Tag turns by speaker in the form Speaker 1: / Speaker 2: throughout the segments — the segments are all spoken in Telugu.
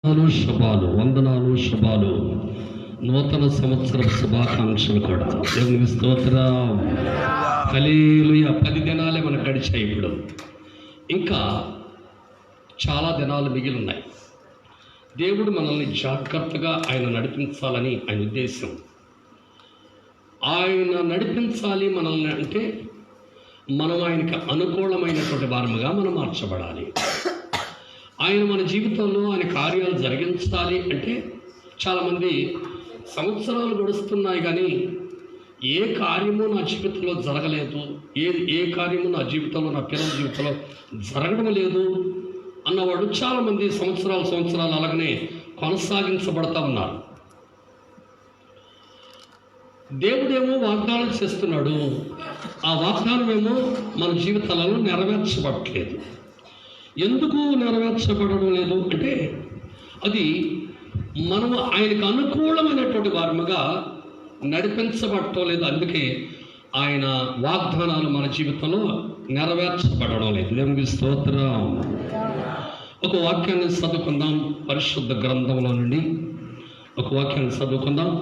Speaker 1: వందనాలు శుభాలు నూతన సంవత్సర శుభాకాంక్షలు కూడా. దేవునికి స్తోత్రం. హల్లెలూయా. 10 దినాలే మనకు గడిచాయి. ఇప్పుడు ఇంకా చాలా దినాలు మిగిలి ఉన్నాయి. దేవుడు మనల్ని జాగ్రత్తగా ఆయన నడిపించాలని ఆయన ఉద్దేశం. ఆయన నడిపించాలి మనల్ని అంటే మనం ఆయనకి అనుకూలమైనటువంటి వారముగా మనం మార్చబడాలి. ఆయన మన జీవితంలో ఆయన కార్యాలు జరిగించాలి అంటే చాలామంది సంవత్సరాలు గడుస్తున్నాయి కానీ ఏ కార్యము నా జీవితంలో జరగలేదు, ఏ కార్యము నా జీవితంలో, నా పిల్లల జీవితంలో జరగడం లేదు అన్నవాడు చాలామంది సంవత్సరాలు అలాగనే కొనసాగించబడతా ఉన్నారు. దేవుడేమో వాగ్దానం చేస్తున్నాడు, ఆ వాగ్దానమేమో మన జీవితాలలో నెరవేర్చబడట్లేదు. ఎందుకు నెరవేర్చబడడం లేదు అంటే అది మనము ఆయనకు అనుకూలమైనటువంటి వారముగా నడిపించబడటం లేదు. అందుకే ఆయన వాగ్దానాలు మన జీవితంలో నెరవేర్చబడడం లేదు. దేవునికి స్తోత్రం. ఒక వాక్యాన్ని చదువుకుందాం. పరిశుద్ధ గ్రంథంలో నుండి ఒక వాక్యాన్ని చదువుకుందాం.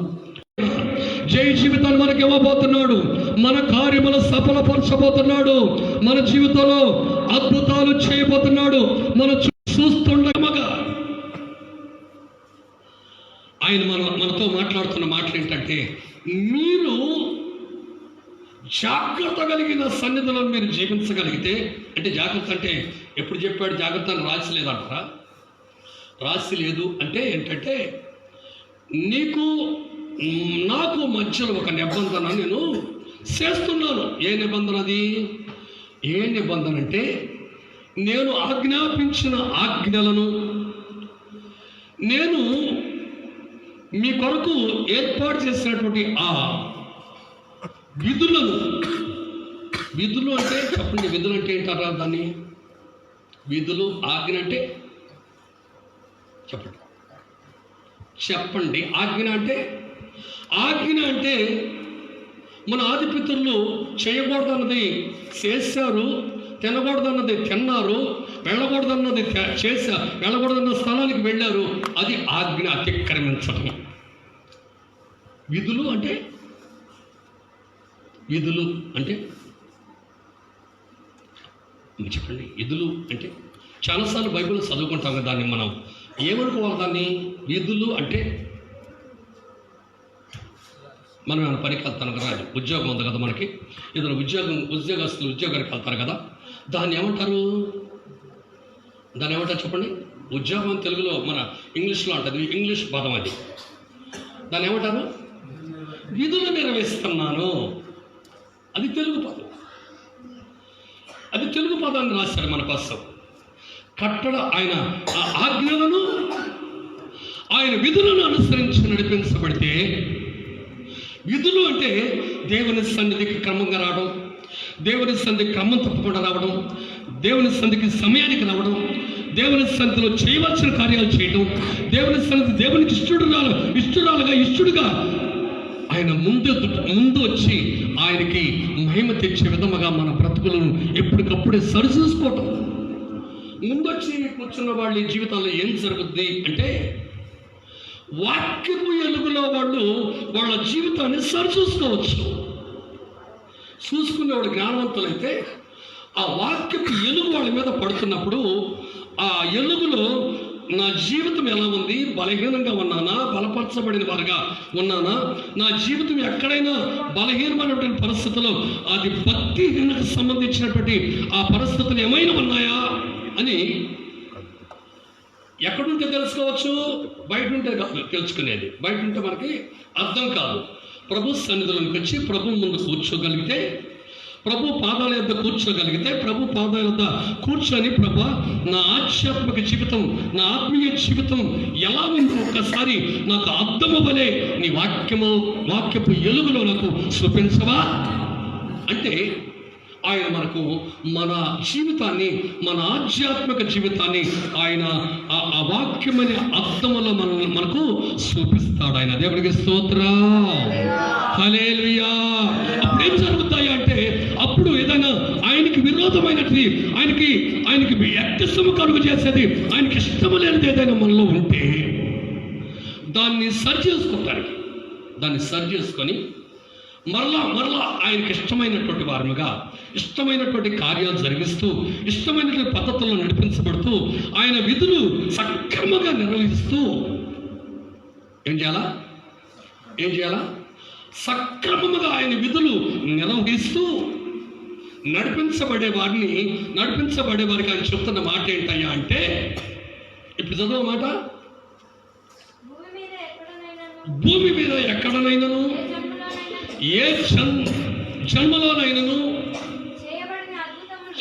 Speaker 1: జయ జీవితాన్ని మనకి ఇవ్వబోతున్నాడు. మన కార్యములు సఫలపరచబోతున్నాడు. మన జీవితంలో అద్భుతాలు చేయబోతున్నాడు. మనం చూస్తుండగా ఆయన మనతో మాట్లాడుతున్న మాటలు ఏంటంటే, మీరు జాగ్రత్త కలిగిన సన్నిధిలో మీరు జీవించగలిగితే, అంటే జాగ్రత్త అంటే ఎప్పుడు చెప్పాడు జాగ్రత్త అని రాసి లేదంటారా? రాసి లేదు అంటే ఏంటంటే, నాకు మధ్యలో ఒక నిబంధన నేను చేస్తున్నాను. ఏ నిబంధన అది? ఏ నిబంధన అంటే, నేను ఆజ్ఞాపించిన ఆజ్ఞలను, నేను మీ కొరకు ఏర్పాటు చేసినటువంటి ఆ విధులు అంటే చెప్పండి. విధులు అంటే ఏంటారా దాన్ని? విధులు ఆజ్ఞ అంటే చెప్పండి. ఆజ్ఞ అంటే మన ఆదిపితరులు చేయకూడదన్నది చేశారు, తినకూడదన్నది తిన్నారు, వెళ్ళకూడదన్నది చేశారు, వెళ్ళకూడదన్న స్థలానికి వెళ్ళారు. అది ఆజ్ఞ అతిక్రమించడం. విధులు అంటే చెప్పండి. విధులు అంటే చాలాసార్లు బైబిల్ చదువుకుంటాం కదా, దాన్ని మనం ఏమనుకోవాలి? దాన్ని విధులు అంటే మనం ఏమైనా పనికి వెళ్తాను కదా, ఉద్యోగం ఉంది కదా మనకి, ఏదైనా ఉద్యోగస్తులు ఉద్యోగానికి వెళ్తారు కదా, దాన్ని ఏమంటారు చెప్పండి. ఉద్యోగం తెలుగులో మన ఇంగ్లీష్లో అంటది, ఇంగ్లీష్ పదం అది. దాన్ని ఏమంటారు? విధులు నిర్వహిస్తున్నాను. అది తెలుగు పదం. అది తెలుగు పదాన్ని రాశారు మన కోసం. ఆయన ఆజ్ఞలను, ఆయన విధులను అనుసరించి నడిపించబడితే, విధులు అంటే దేవుని సన్నిధికి క్రమంగా రావడం, దేవుని సన్నిధికి క్రమం తప్పకుండా రావడం, దేవుని సన్నిధికి సమయానికి రావడం, దేవుని సన్నిధిలో చేయవలసిన కార్యాలు చేయడం, దేవుని సన్నిధి దేవునికి ఇష్టడుగా ఆయన ముందు వచ్చి ఆయనకి మహిమ తెచ్చే విధముగా మన బ్రతుకులను ఎప్పటికప్పుడే సరిచూసుకోవటం. ముందొచ్చి కూర్చున్న వాళ్ళ జీవితాల్లో ఏం జరుగుద్ది అంటే, వాక్యపు ఎలుగులో వాళ్ళ జీవితాన్ని సరిచూసుకోవచ్చు. చూసుకునేవాడు జ్ఞానవంతులైతే ఆ వాక్యపు ఎలుగు వాళ్ళ మీద పడుతున్నప్పుడు ఆ ఎలుగులో నా జీవితం ఎలా ఉంది, బలహీనంగా ఉన్నానా, బలపరచబడిన వారుగా ఉన్నానా, నా జీవితం ఎక్కడైనా బలహీనమైనటువంటి పరిస్థితుల్లో అది భక్తిహీనకు సంబంధించినటువంటి ఆ పరిస్థితులు ఏమైనా ఉన్నాయా అని ఎక్కడుంటే తెలుసుకోవచ్చు? బయట ఉంటే కాదు తెలుసుకునేది. బయట ఉంటే మనకి అర్థం కాదు. ప్రభు సన్నిధిలోకి వచ్చి ప్రభు ముందు కూర్చోగలిగితే, ప్రభు పాదాల యొద్ద కూర్చోగలిగితే, ప్రభు పాదాల యొద్ద కూర్చొని, ప్రభు నా ఆధ్యాత్మిక జీవితం, నా ఆత్మీయ జీవితం ఎలా ఉందో ఒక్కసారి నాకు అర్థము వలె నీ వాక్యపు ఎలుగులో నాకు చూపించవా అంటే, ఆయన మనకు మన జీవితాన్ని, మన ఆధ్యాత్మిక జీవితాన్ని ఆయన ఆ వాక్యమనే అర్థములో మనకు చూపిస్తాడు. ఆయన దేవుడికి స్తోత్రం. హల్లెలూయా. అప్పుడు ఏం జరుగుతాయి అంటే, అప్పుడు ఏదైనా ఆయనకి విరోధం విరోధమైనది, ఆయనకి ఎక్కసము కలుగు చేసేది, ఆయనకి ఇష్టము లేనిది ఏదైనా మనలో ఉంటే దాన్ని సరి చేసుకొని మరలా ఆయనకి ఇష్టమైనటువంటి వారముగా, ఇష్టమైనటువంటి కార్యాలు జరిగిస్తూ, ఇష్టమైనటువంటి పద్ధతుల్లో నడిపించబడుతూ, ఆయన విధులు సక్రమంగా నిర్వహిస్తూ ఏం చేయాలా? సక్రమముగా ఆయన విధులు నిర్వహిస్తూ నడిపించబడే వారికి ఆయన చెప్తున్న మాట ఏంటయ్యా అంటే, ఇప్పుడు చదువు మాట, భూమి మీద ఎక్కడనైనాను ఏ జన్మలోనైనాను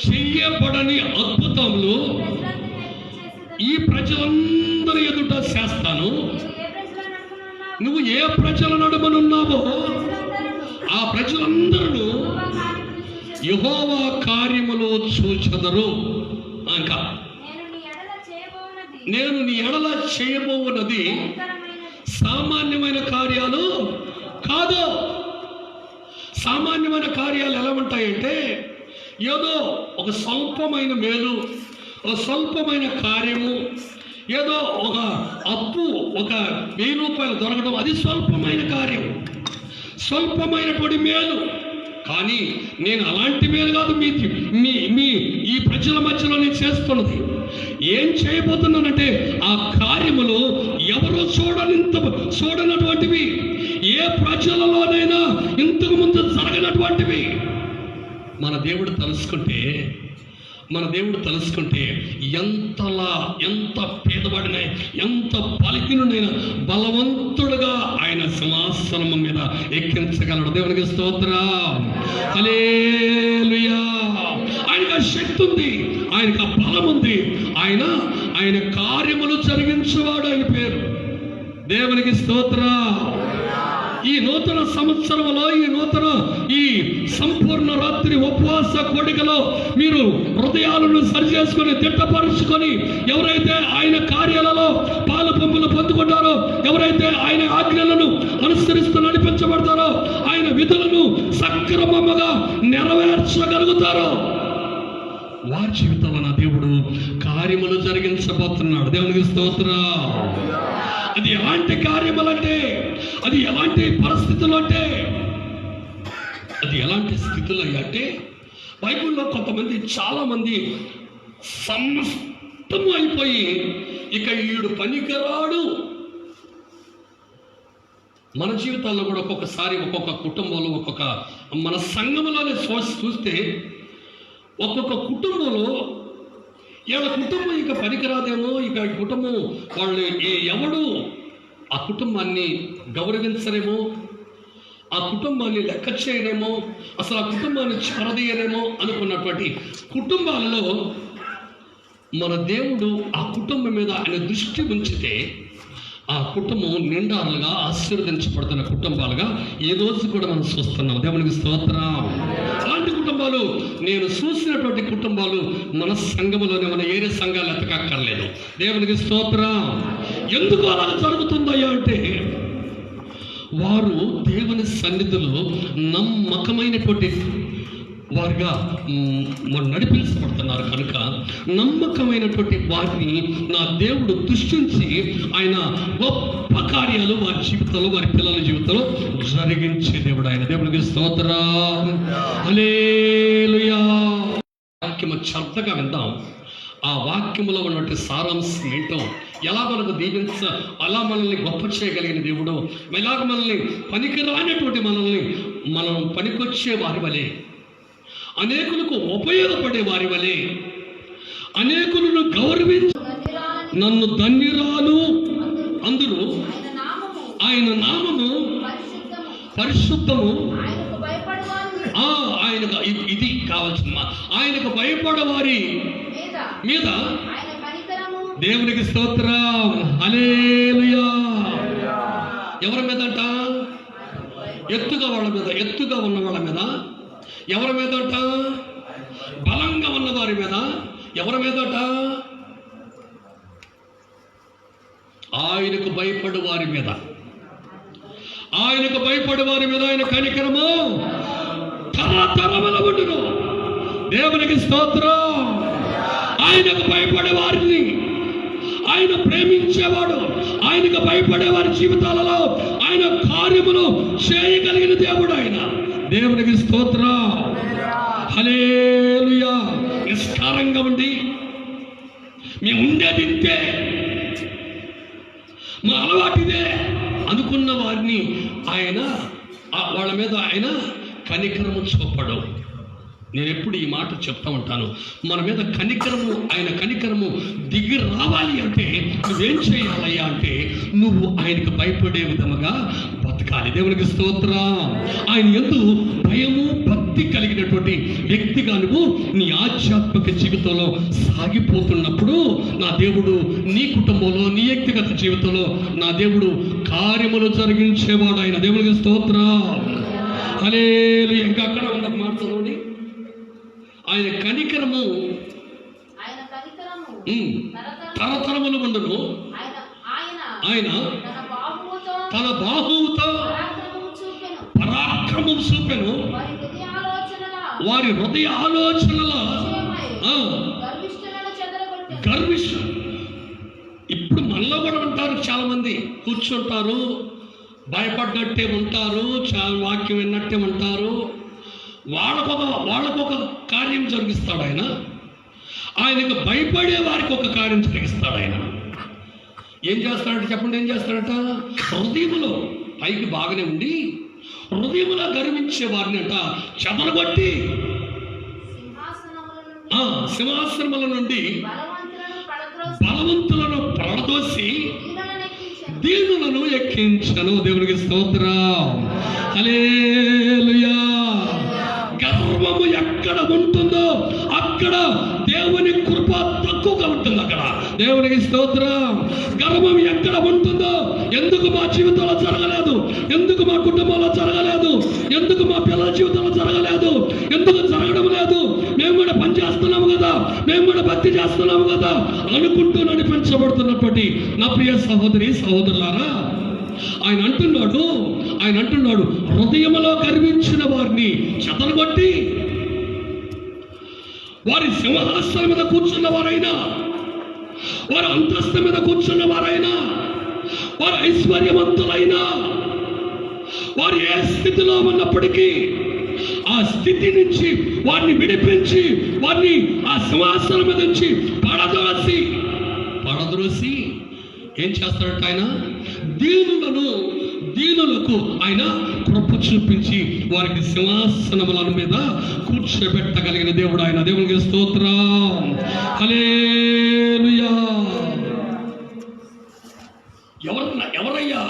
Speaker 1: చెయ్యబడని అద్భుతములు ఈ ప్రజలందరి ఎదుట చేస్తాను. నువ్వు ఏ ప్రజల నడుమనున్నావో ఆ ప్రజలందరూ యెహోవా కార్యములు చూచెదరు. ఇంకా నేను నీ ఎడల చేయబోవున్నది సామాన్యమైన కార్యాలు కాదు. సామాన్యమైన కార్యాలు ఎలా ఉంటాయంటే, ఏదో ఒక స్వల్పమైన మేలు, ఒక స్వల్పమైన కార్యము, ఏదో ఒక అప్పు, ఒక 1000 రూపాయలు దొరకడం, అది స్వల్పమైన కార్యం, స్వల్పమైనటువంటి మేలు. కానీ నేను అలాంటి మేలు కాదు మీ ఈ ప్రజల మధ్యలో నేను చేస్తున్నది. ఏం చేయబోతున్నానంటే, ఆ కార్యములు ఎవరో చూడనటువంటివి, ఏ ప్రజలలోనైనా ఇంతకు ముందు జరగనటువంటివి. మన దేవుడు తలుసుకుంటే ఎంత పేదవాడిన, ఎంత బలహీనుడైన బలవంతుడుగా ఆయన సింహాసనం మీద ఎక్కించగలడు. దేవునికి స్తోత్రం, హల్లెలూయా. ఆయనకు ఆ శక్తి ఉంది, ఆయనకు ఆ బలం ఉంది. ఆయన కార్యములు జరిగించేవాడు, ఆయన పేరు. దేవునికి స్తోత్రం. ఈ నూతన సంవత్సరంలో, ఈ సంపూర్ణ రాత్రి ఉపవాస కోడికలో మీరు హృదయాలను సరిచేసుకొని, దిట్టపరుచుకొని, ఎవరైతే ఆయన కార్యాలలో పాలు పంపులు పొందుకుంటారో, ఎవరైతే ఆయన ఆజ్ఞలను అనుసరిస్తూ నడిపించబడతారో, ఆయన విధులను సక్రమంగా నెరవేర్చగలుగుతారో, వారి జీవితంలో నా దేవుడు కార్యములు జరిగించబోతున్నాడు. దేవునికి స్తోత్రం. అది ఎలాంటి కార్యములంటే, అది ఎలాంటి పరిస్థితులు అంటే, అది ఎలాంటి స్థితులు అంటే, బైబిల్లో చాలామంది సమస్తము అయిపోయి ఇక ఈడు పనికిరాడు. మన జీవితాల్లో కూడా ఒక్కొక్కసారి ఒక్కొక్క కుటుంబంలో, మన సంఘంలోనే చూస్తే ఒక్కొక్క కుటుంబంలో కుటుంబం ఇక పనికిరాదేమో, ఇక కుటుంబం వాళ్ళు ఎవడు ఆ కుటుంబాన్ని గౌరవించరేమో, ఆ కుటుంబాన్ని లెక్క చేయరేమో, అసలు ఆ కుటుంబాన్ని చెరదీయరేమో అనుకున్నటువంటి కుటుంబాలలో మన దేవుడు ఆ కుటుంబం మీద ఆయన దృష్టి ఉంచితే ఆ కుటుంబం నిండాలుగా ఆశీర్వదించబడుతున్న కుటుంబాలుగా ఈ రోజు కూడా మనం చూస్తున్నాం. దేవునికి స్తోత్రం. అలాంటి కుటుంబాలు, నేను చూసినటువంటి కుటుంబాలు మన సంఘములోనే, మన ఏరే సంఘాలు ఎత్తకక్కర్లేదు. దేవునికి స్తోత్రం. ఎందుకు అలా జరుగుతుందయ్యా అంటే, వారు దేవుని సన్నిధిలో నమ్మకమైనటువంటి వారిగా నడిపించబడుతున్నారు కనుక, నమ్మకమైనటువంటి వారిని నా దేవుడు దృష్టించి ఆయన గొప్ప కార్యాలు వారి జీవితంలో, వారి పిల్లల జీవితంలో జరిగించే దేవుడు ఆయన. దేవునికి స్తోత్రం, హల్లెలూయా. వాక్యము శ్రద్ధగా విందాం. ఆ వాక్యములో ఉన్నటువంటి సారాంశం ఏంటో, ఎలా మనకు అలా మనల్ని గొప్ప చేయగలిగిన దేవుడు, ఎలాగ మనల్ని పనికిరానటువంటి మనం పనికొచ్చే వారి వలె, అనేకులకు ఉపయోగపడే వారి వలె, అనేకులను గౌరవించి నన్ను ధన్యురాలు అందరూ, ఆయన నామము పరిశుద్ధము, ఆయనకు ఇది కావాల్సిన, ఆయనకు భయపడవారి మీద దేవునికి స్తోత్రం, హల్లెలూయా. ఎవరి మీద అంట? ఎత్తుగా ఉన్న వాళ్ళ మీద. ఎవరి మీదట? బలంగా ఉన్న వారి మీద. ఎవరి మీదట? ఆయనకు భయపడు వారి మీద. ఆయన కనికరము తరతరముల ఉండును. దేవునికి స్తోత్రం. ఆయనకు భయపడే వారిని ఆయన ప్రేమించేవాడు. ఆయనకు భయపడే వారి జీవితాలలో ఆయన కార్యములు చేయగలిగిన దేవుడు ఆయన. దేవునికి స్తోత్రం. హల్లెలూయా. నిష్కారంగా ఉండి మేము ఉండేది ఇంతే, మా అలవాటిదే అనుకున్న వారిని ఆయన వాళ్ళ మీద ఆయన కనికరము చూపడు. నేను ఎప్పుడు ఈ మాట చెప్తా ఉంటాను, మన మీద కనికరము, ఆయన కనికరము దిగి రావాలి అంటే నువ్వేం చేయాలయ్యా అంటే నువ్వు ఆయనకు భయపడే విధముగా బతకాలి. దేవునికి స్తోత్రం. ఆయన యందు భయము భక్తి కలిగినటువంటి వ్యక్తిగా నువ్వు నీ ఆధ్యాత్మిక జీవితంలో సాగిపోతున్నప్పుడు నా దేవుడు నీ కుటుంబంలో, నీ వ్యక్తిగత జీవితంలో నా దేవుడు కార్యములు జరిగించేవాడు ఆయన. దేవునికి స్తోత్రం. హల్లెలూయా. ఇంకా అక్కడ ఉన్న మాట చదవండి. ఆయన కనికరము తరతరముల ముందును ఆయన తన బాహువుతో పరాక్రమం చూపెను. వారి హృదయ ఆలోచనల గర్విష్ఠ. ఇప్పుడు మనలో కూడా ఉంటారు చాలా మంది, కూర్చుంటారు, భయపడ్డట్టే ఉంటారు, చాలా వాక్యం విన్నట్టే ఉంటారు. వాళ్ళకొక కార్యం జరిగిస్తాడు ఆయన. ఆయనకు భయపడే వారికి ఒక కార్యం జరిగిస్తాడు ఆయన. ఏం చేస్తాడంటే చెప్పండి, ఏం చేస్తాడట? హృదయములో పైకి బాగానే ఉండి హృదయములో గర్వించే వారిని అంట చెదరగొట్టి సింహాసనముల నుండి బలవంతులను పడదోసి దీనులను ఎక్కించను. దేవునికి స్తోత్రం. హల్లెలూయా. గర్వము ఎక్కడ ఉంటుందో అక్కడ దేవుని కృప తక్కువగా ఉంటుంది. అక్కడ దేవునికి స్తోత్రం. గర్వం ఎక్కడ ఉంటుందో, ఎందుకు మా జీవితంలో జరగలేదు, ఎందుకు మా కుటుంబంలో జరగలేదు, ఎందుకు మా పిల్లల జీవితంలో జరగలేదు, ఎందుకు జరగడం లేదు, మేము కూడా పని చేస్తున్నాము కదా, మేము కూడా భక్తి చేస్తున్నాము కదా అనుకుంటూ నడిపించబడుతున్నటువంటి నా ప్రియ సహోదరి సహోదరులారా, ఆయన అంటున్నాడు హృదయములో గర్వించిన వారిని చెదరగొట్టి వారి సింహాసనం మీద కూర్చున్న వారైనా, వారి అంతస్తు మీద కూర్చున్న వారైనా, వారి ఐశ్వర్యవంతులైనా, వారు ఏ స్థితిలో ఉన్నప్పటికీ ఆ స్థితి నుంచి వారిని విడిపించి వారిని ఆ సింహాసనం మీద నుంచి పడద్రోసి ఏం చేస్తాడంట ఆయన? దీనులకు ఆయన కృప చూపించి వారికి సింహాసనముల మీద కూర్చోబెట్టగలిగిన దేవుడు ఆయన. దేవునికి స్తోత్రం. హల్లెలూయా. ఎవరయ్యా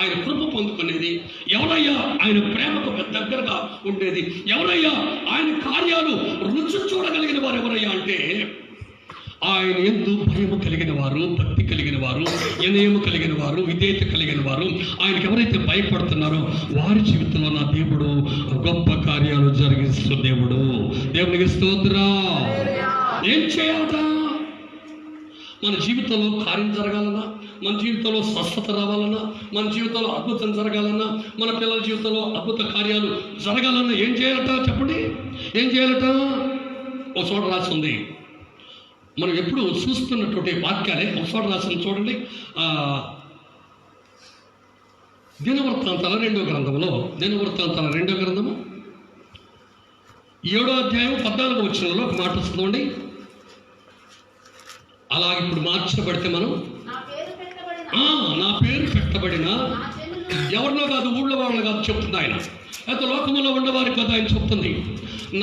Speaker 1: ఆయన కృప పొందుకునేది? ఎవరయ్యా ఆయన ప్రేమకు దగ్గరగా ఉండేది? ఎవరయ్యా ఆయన కార్యాలు రుచి చూడగలిగిన వారు ఎవరయ్యా అంటే ఆయన యందు భయము కలిగిన వారు, భక్తి కలిగిన వారు, వినయము కలిగిన వారు, విధేయత కలిగిన వారు, ఆయనకి ఎవరైతే భయపడుతున్నారో వారి జీవితంలో నా దేవుడు గొప్ప కార్యాలు జరిగిస్తూ దేవుడు. దేవునికి స్తోత్రం. ఏం చేయాలట? మన జీవితంలో కార్యం జరగాలన్నా, మన జీవితంలో స్వస్థత రావాలన్నా, మన జీవితంలో అద్భుతం జరగాలన్నా, మన పిల్లల జీవితంలో అద్భుత కార్యాలు జరగాలన్నా ఏం చేయాలట? చెప్పండి, ఏం చేయాలట? ఒక చోట రాసి ఉంది. మనం ఎప్పుడు చూస్తున్నటువంటి వాక్యాలే. ఒక చోట రాసిన చూడండి, దినవృత్తాంతాల 2వ గ్రంథంలో, దినవృత్తాంతాల 2వ గ్రంథము 7వ అధ్యాయం 14వ వచనంలో ఒక మాట వస్తుందండి. అలాగే ఇప్పుడు మార్చబడితే మనం నా పేరు పెట్టబడిన ఎవరినో కాదు, ఊళ్ళో వాళ్ళని కాదు చెప్తుంది ఆయన, అయితే లోకములో ఉన్నవారికి కదా ఆయన చెప్తుంది.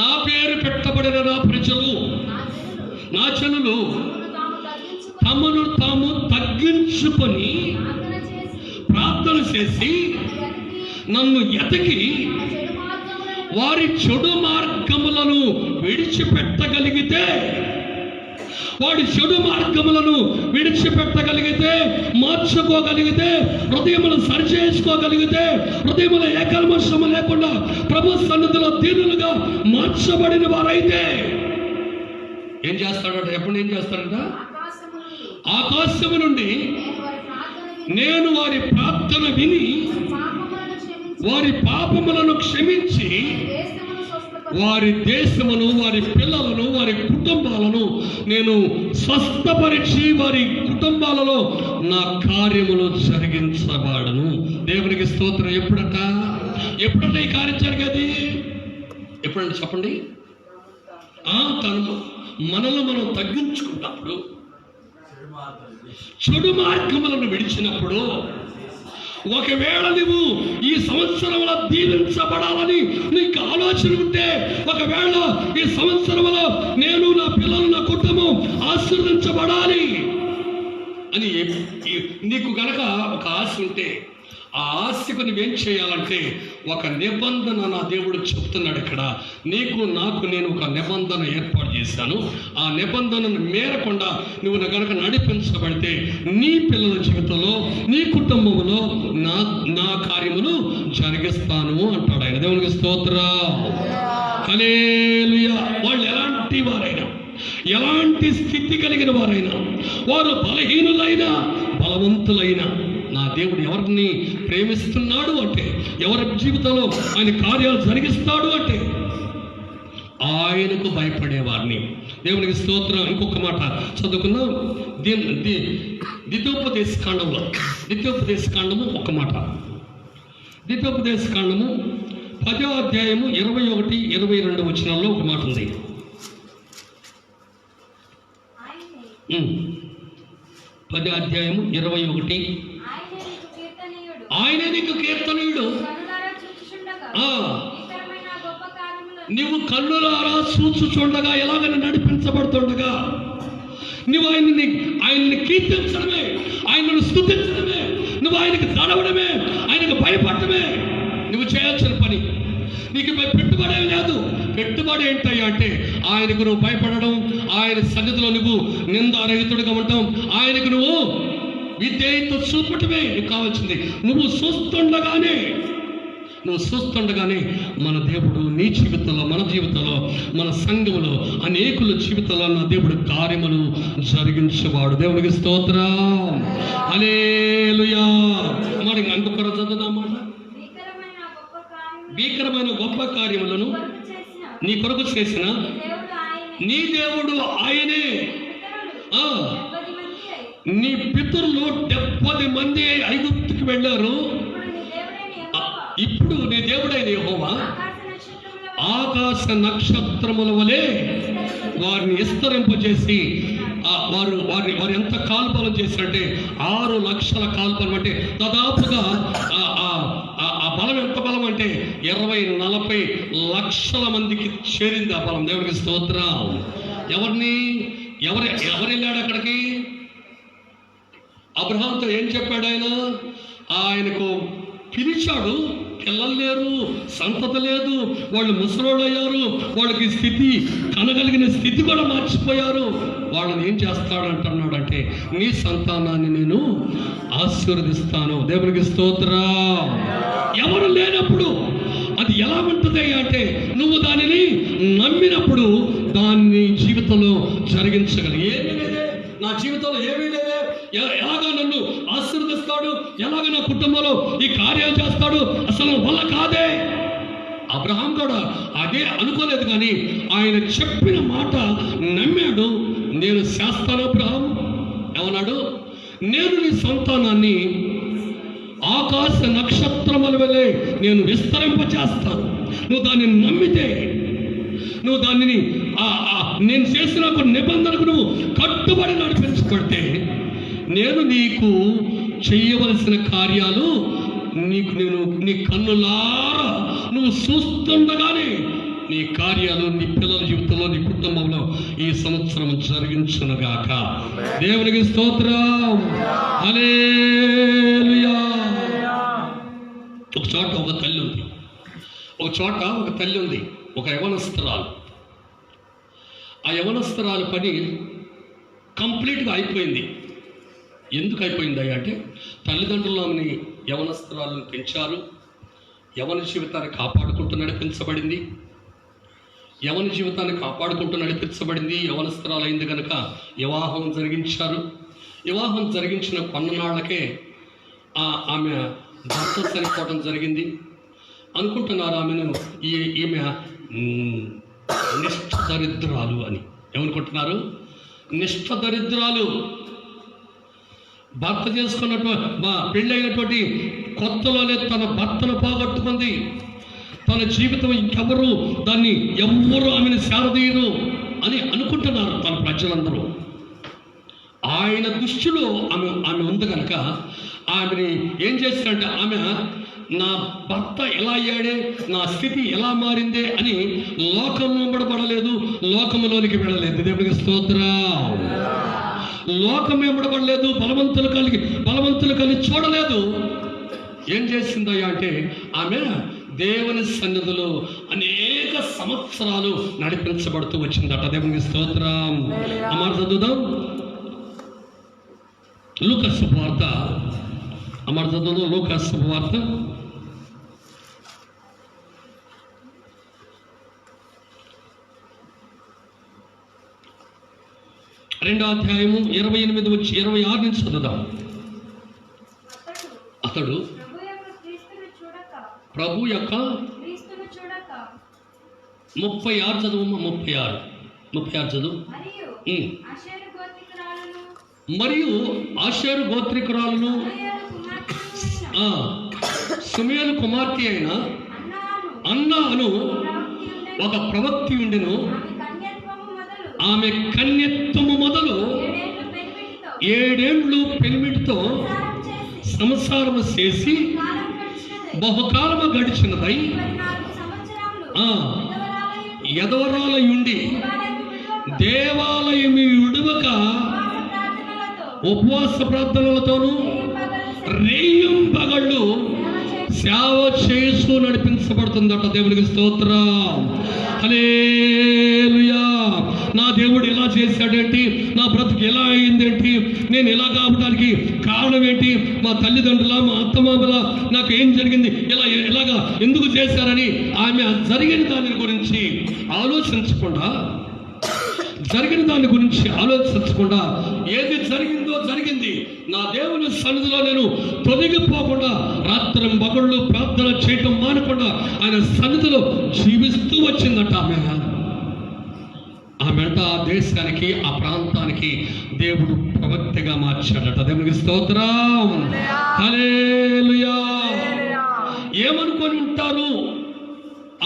Speaker 1: నా పేరు పెట్టబడిన నా ప్రజలు, నా జనులు తమను తాము తగ్గించుకొని ప్రార్థన చేసి నన్ను ఎతికి వారి చెడు మార్గములను విడిచిపెట్టగలిగితే, వాడి చెడు మార్గములను విడిచిపెట్టగలిగితే, మార్చుకోగలిగితే, హృదయములను సరిచేసుకోగలిగితే, హృదయముల ఏకల్మషము లేకుండా ప్రభు సన్నిధిలో దీనులుగా మార్చబడిన వారైతే ఏం చేస్తాడట? ఎప్పుడు ఏం చేస్తాడట? ఆకాశము నుండి నేను వారి ప్రార్థన విని వారి పాపములను క్షమించి వారి దేశమును, వారి పిల్లలను, వారి కుటుంబాలను నేను స్వస్థపరిచి వారి కుటుంబాలలో నా కార్యములు జరిగించబడను. దేవునికి స్తోత్రం. ఎప్పుడట ఈ కార్యం జరిగేది? ఎప్పుడంటే చెప్పండి. తను మనలో మనం తగ్గించుకున్నప్పుడు, చెడు మార్గములను విడిచినప్పుడు, ఒకవేళ నువ్వు ఈ సంవత్సరంలో దీవించబడాలని నీకు ఆలోచన ఉంటే, ఒకవేళ ఈ సంవత్సరంలో నేను, నా పిల్లలు, నా కుటుంబం ఆశీర్వదించబడాలి అని నీకు గనక ఒక ఆశ ఉంటే, ఆ ఆశకు నువ్వేం చేయాలంటే ఒక నిబంధన నా దేవుడు చెప్తున్నాడు ఇక్కడ. నీకు నాకు నేను ఒక నిబంధన ఏర్పాటు చేశాను. ఆ నిబంధనను మేరకుండా నువ్వు కనుక నడిపించబడితే నీ పిల్లల జీవితంలో, నీ కుటుంబంలో నా కార్యములు జరిగిస్తాను అంటాడు ఆయన. దేవునికి స్తోత్రం. హల్లెలూయా. వాళ్ళు ఎలాంటి వారైనా, ఎలాంటి స్థితి కలిగిన వారైనా, వారు బలహీనులైనా బలవంతులైనా, నా దేవుడు ఎవరిని ప్రేమిస్తున్నాడు అంటే, ఎవరి జీవితంలో ఆయన కార్యాలు జరిగిస్తాడు అంటే ఆయనకు భయపడేవారిని. దేవునికి స్తోత్రం. ఇంకొక మాట చదువుకుందాం. ద్వితీయోపదేశ కాండము ఒక మాట. ద్వితీయోపదేశ కాండము 10వ అధ్యాయము 21, 22 వచనాల్లో ఒక మాట ఉంది. 10వ అధ్యాయము 21. ఆయన నీకు కీర్తనీయుడు. నువ్వు కన్నులారా చూచుచుండగా, ఎలాగని నడిపించబడుతుండగా నువ్వు ఆయన్ని కీర్తించడమే, ఆయనను స్తుతించడమే, నువ్వు ఆయనకి తడవడమే, ఆయనకు భయపడటమే నువ్వు చేయాల్సిన పని. నీకు పెట్టుబడి లేదు. పెట్టుబడి ఏంటయ్యా అంటే ఆయనకు నువ్వు భయపడడం, ఆయన సన్నిధిలో నువ్వు నిందారహితుడిగా ఉండటం, ఆయనకు నువ్వు విధేయత చూపటమే నీకు కావాల్సింది. నువ్వు చూస్తుండగానే మన దేవుడు నీ జీవితంలో, మన జీవితంలో, మన సంఘంలో, అనేకుల జీవితంలో నా దేవుడు కార్యములు జరిగించేవాడు. దేవుడికి స్తోత్రం. హల్లెలూయా. మరి ఇంకొకరు చదువుదామాట. భీకరమైన గొప్ప కార్యములను నీ కొరకు చేసిన నీ దేవుడు ఆయనే. నీ పితరులు 70 మంది ఐగుప్తుకి వెళ్ళారు. ఇప్పుడు నీ దేవుడైన యెహోవా ఆకాశ నక్షత్రముల వలె వారిని విస్తరింపజేసి, వారు ఎంత కాల్పనం చేశారంటే 6 లక్షల కాల్పనం. అంటే దాదాపుగా ఆ బలం ఎంత బలం అంటే 20-40 లక్షల మందికి చేరింది ఆ బలం. దేవుడికి స్తోత్రం. ఎవరు వెళ్ళాడు అక్కడికి? అబ్రహాంతో ఏం చెప్పాడు ఆయనకు పిలిచాడు. పిల్లలు లేరు, సంతతి లేదు, వాళ్ళు ముసలోళ్ళు అయ్యారు, వాళ్ళకి స్థితి, కనగలిగిన స్థితి కూడా మార్చిపోయారు. వాళ్ళని ఏం చేస్తాడంటున్నాడంటే నీ సంతానాన్ని నేను ఆశీర్వదిస్తాను. దేవునికి స్తోత్రం. ఎవరు లేనప్పుడు అది ఎలా ఉంటుంది అంటే నువ్వు దానిని నమ్మినప్పుడు దాన్ని జీవితంలో జరిగించగలిగి. ఏమీ లేదే నా జీవితంలో, ఏమీ లేదే, ఎలాగా నన్ను ఆశీర్వదిస్తాడు, ఎలాగ నా కుటుంబంలో ఈ కార్యాలు చేస్తాడు, అసలు వల్ల కాదే. అబ్రహాం కూడా అదే అనుకోలేదు, కానీ ఆయన చెప్పిన మాట నమ్మాడు. నేను చేస్తాను అబ్రహాం. ఏమన్నాడు? నేను నీ సంతానాన్ని ఆకాశ నక్షత్రముల వలె నేను విస్తరింపచేస్తాను. నువ్వు దాన్ని నమ్మితే, నువ్వు దానిని నేను చేసిన ఒక నిబంధనకు నువ్వు కట్టుబడి నడిపించబడితే, నేను నీకు చేయవలసిన కార్యాలు నేను నీ కన్నులారా నువ్వు చూస్తుండగానే నీ కార్యాలు నీ పిల్లల జీవితంలో, నీ కుటుంబంలో ఈ సంవత్సరం జరిగించునుగాక. దేవునికి స్తోత్రం. హల్లెలూయా. ఒక చోట ఒక తల్లి ఉంది, ఒక యవనస్తురాలు. ఆ యవనస్తురాలు పని కంప్లీట్గా అయిపోయింది. ఎందుకు అయిపోయింది అంటే తల్లిదండ్రులు ఆమెని యవనస్తురాలను పెంచారు. యవన జీవితాన్ని కాపాడుకుంటూ నడిపించబడింది. యవనస్తురాలు అయింది కనుక వివాహం జరిగించారు. వివాహం జరిగించిన కొన్నాళ్ళకే ఆమె భర్త చనిపోవడం జరిగింది. అనుకుంటున్నారు ఆమెను ఈమె నిష్ఠ దరిద్రాలు అని. ఏమనుకుంటున్నారు? నిష్ఠ దరిద్రాలు. భర్త చేసుకున్నటువంటి పెళ్ళైనటువంటి కొత్తలోనే తన భర్తను పోగొట్టుకుంది. తన జీవితం ఇంకెవరు దాన్ని ఎవ్వరూ ఆమెను శారదీయరు అని అనుకుంటున్నారు తన ప్రజలందరూ. ఆయన దృష్టిలో ఆమె ఉంది కనుక ఆమెని ఏం చేస్తాడంటే, ఆమె నా భర్త ఎలా అయ్యాడే, నా స్థితి ఎలా మారిందే అని లోకం వెంబడబడలేదు, లోకములోనికి వెళ్ళలేదు. దేవునికి స్తోత్రం. లోకం వెంబడబడలేదు, బలవంతులు కలిగి చూడలేదు. ఏం చేసిందయ్యా అంటే, ఆమె దేవుని సన్నిధిలో అనేక సంవత్సరాలు నడిపించబడుతూ వచ్చిందట. దేవునికి స్తోత్రం. అమ్మ చదువుదాం, లూకా శుభవార్త. అమ్మ చదువుదాం, లూకా శుభవార్త 2వ అధ్యాయము 28 నుంచి 26 నుంచి చదువుదాం. అతడు ప్రభు యొక్క 36 చదువు, 36 చదువు. మరియు ఆషేరు గోత్రికురాలను సుమేలు కుమార్తె అయిన అన్నా అను ఒక ప్రవక్తి ఉండెను. ఆమె కన్యత్వము మొదలు 7 ఏండ్లు పెనిమిటితో సంసారము చేసి బహుకాలము గడిచినదై ఎదవరాలయుండి దేవాలయము విడువక ఉపవాస ప్రార్థనలతోనూ రేయింబగళ్ళు సేవ చేస్తూ నడిపించబడుతుందట. దేవునికి స్తోత్రం. హల్లెలూయా. నా దేవుడు ఎలా చేశాడేంటి, నా బ్రతుకు ఎలా అయిందేంటి, నేను ఎలా కావడానికి కారణం ఏంటి, మా తల్లిదండ్రుల, మా అత్తమామల, నాకు ఏం జరిగింది, ఎలాగా ఎందుకు చేశారని ఆమె జరిగిన దాని గురించి ఆలోచించకుండా ఏది జరిగిందో జరిగింది, నా దేవుని సన్నిధిలో నేను తొలగిపోకుండా రాత్రి మగళ్ళు ప్రార్థన చేయటం మానకుండా ఆయన సన్నిధిలో జీవిస్తూ వచ్చిందట. ఆమెట ఆ దేశానికి, ఆ ప్రాంతానికి దేవుడు ప్రవక్తగా మార్చాడట. దేవునికి స్తోత్రం. హల్లెలూయా. ఏమనుకొని ఉంటారు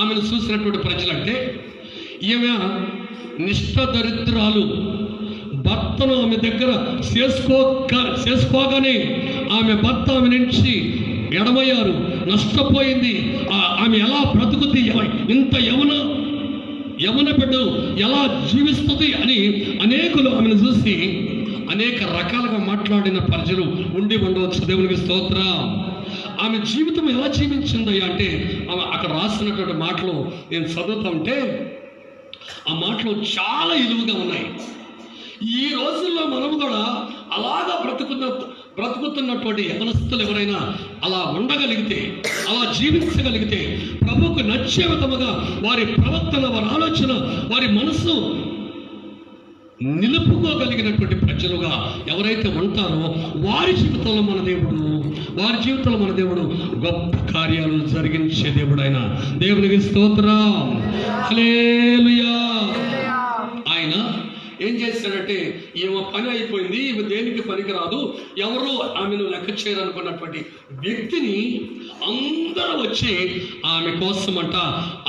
Speaker 1: ఆమెను చూసినటువంటి ప్రజలంటే, ఈమె నిష్ఠ దరిద్రాలు. భర్తను ఆమె దగ్గర చేసుకోగానే ఆమె భర్త ఆమె నుంచి ఎడమయ్యారు, నష్టపోయింది. ఆమె ఎలా బ్రతుకుతుంది, ఇంత యవన బిడ్డ ఎలా జీవిస్తుంది అని అనేకులు ఆమెను చూసి అనేక రకాలుగా మాట్లాడిన ప్రజలు ఉండి ఉండవచ్చు. దేవునికి స్తోత్రం. ఆమె జీవితం ఎలా జీవించింది అంటే, ఆమె అక్కడ రాసినటువంటి మాటలు నేను చదువుతూ ఉంటే ఆ మాటలు చాలా విలువగా ఉన్నాయి. ఈ రోజుల్లో మనము కూడా అలాగా బ్రతుకుతున్నటువంటి యవనస్తులు ఎవరైనా అలా ఉండగలిగితే, అలా జీవించగలిగితే, ప్రభువుకు నచ్చే విధముగా వారి ప్రవర్తన, వారి ఆలోచన, వారి మనసు నిలుపుకోగలిగినటువంటి ప్రజలుగా ఎవరైతే ఉంటారో వారి జీవితంలో మన దేవుడు గొప్ప కార్యాలు జరిగించే దేవుడు ఆయన. దేవునికి స్తోత్రం. హల్లెలూయా. ఆయన ఏం చేశాడంటే, ఈమె పని అయిపోయింది, ఈమె దేనికి పనికి రాదు, ఎవరు ఆమెను లెక్క చేయరనుకున్నటువంటి వ్యక్తిని అందరూ వచ్చి ఆమె కోసమంట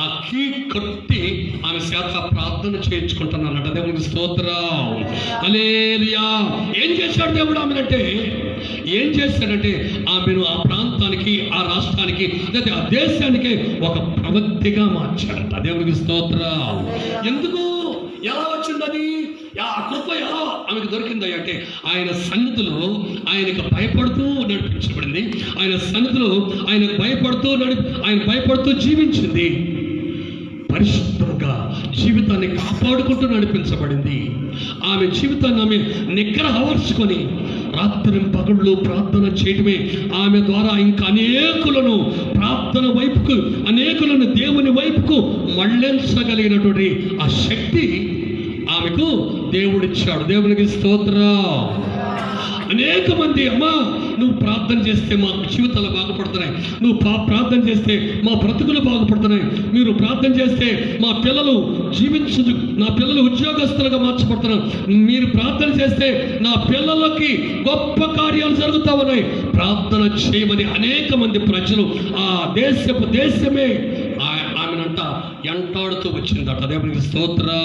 Speaker 1: ఆ కీ కట్టి ఆమె చేత ప్రార్థన చేయించుకుంటున్నారట. దేవునికి స్తోత్రం. హల్లెలూయా. ఏం చేశాడు దేవుడు ఆమెనంటే, ఆమెను ఆ ప్రాంతానికి, ఆ రాష్ట్రానికి, లేదా ఆ దేశానికి ఒక ప్రవక్తిగా మార్చాడట. దేవునికి స్తోత్రం. ఎందుకు, ఎలా వచ్చిందని, ఆ కృప ఎలా ఆమెకు దొరికింది అంటే, ఆయన సన్నిధిలో ఆయనకు భయపడుతూ నడిపించబడింది. ఆయన సన్నిధిలో ఆయనకు భయపడుతూ జీవించింది. పరిశుద్ధంగా జీవితాన్ని కాపాడుకుంటూ నడిపించబడింది. ఆమె జీవితాన్ని ఆమె నిగ్రహపరుచుకొని రాత్రి పగళ్ళు ప్రార్థన చేయటమే ఆమె ద్వారా ఇంకా అనేకులను ప్రార్థన వైపుకు, అనేకులను దేవుని వైపుకు మళ్ళించగలిగినటువంటి ఆ శక్తి ఆమెకు దేవుడిచ్చాడు. దేవునికి స్తోత్రం. అనేక మంది, అమ్మా నువ్వు ప్రార్థన చేస్తే మా జీవితాలు బాగుపడుతున్నాయి, నువ్వు ప్రార్థన చేస్తే మా బ్రతుకులు బాగుపడుతున్నాయి, మీరు ప్రార్థన చేస్తే మా పిల్లలు నా పిల్లలు ఉద్యోగస్తులుగా మార్చబడుతున్నారు, మీరు ప్రార్థన చేస్తే నా పిల్లలకి గొప్ప కార్యాలు జరుగుతూ ఉన్నాయి. ప్రార్థన చేయమని అనేక మంది ప్రజలు ఆ దేశమే ఆమెనంట ఎంటాడుతూ వచ్చిందట. దేవునికి స్తోత్రం.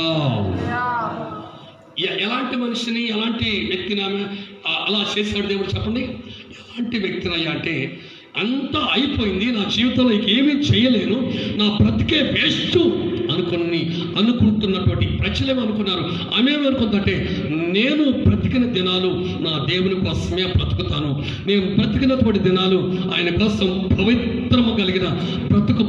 Speaker 1: ఎలాంటి మనిషిని, ఎలాంటి వ్యక్తిని ఆమె అలా చేశాడు దేవుడు చెప్పండి? ఎలాంటి వ్యక్తినయ్యా అంటే, అంతా అయిపోయింది, నా జీవితంలో ఏమీ చేయలేను, నా బ్రతికే వేస్ట్ అనుకుంటున్నటువంటి ప్రజలేమనుకున్నారు. ఆమె ఏమనుకుందంటే, నేను బ్రతికిన దినాలు నా దేవుని కోసమే బ్రతుకుతాను, నేను బ్రతికినటువంటి దినాలు ఆయన కోసం పవిత్రము కలిగిన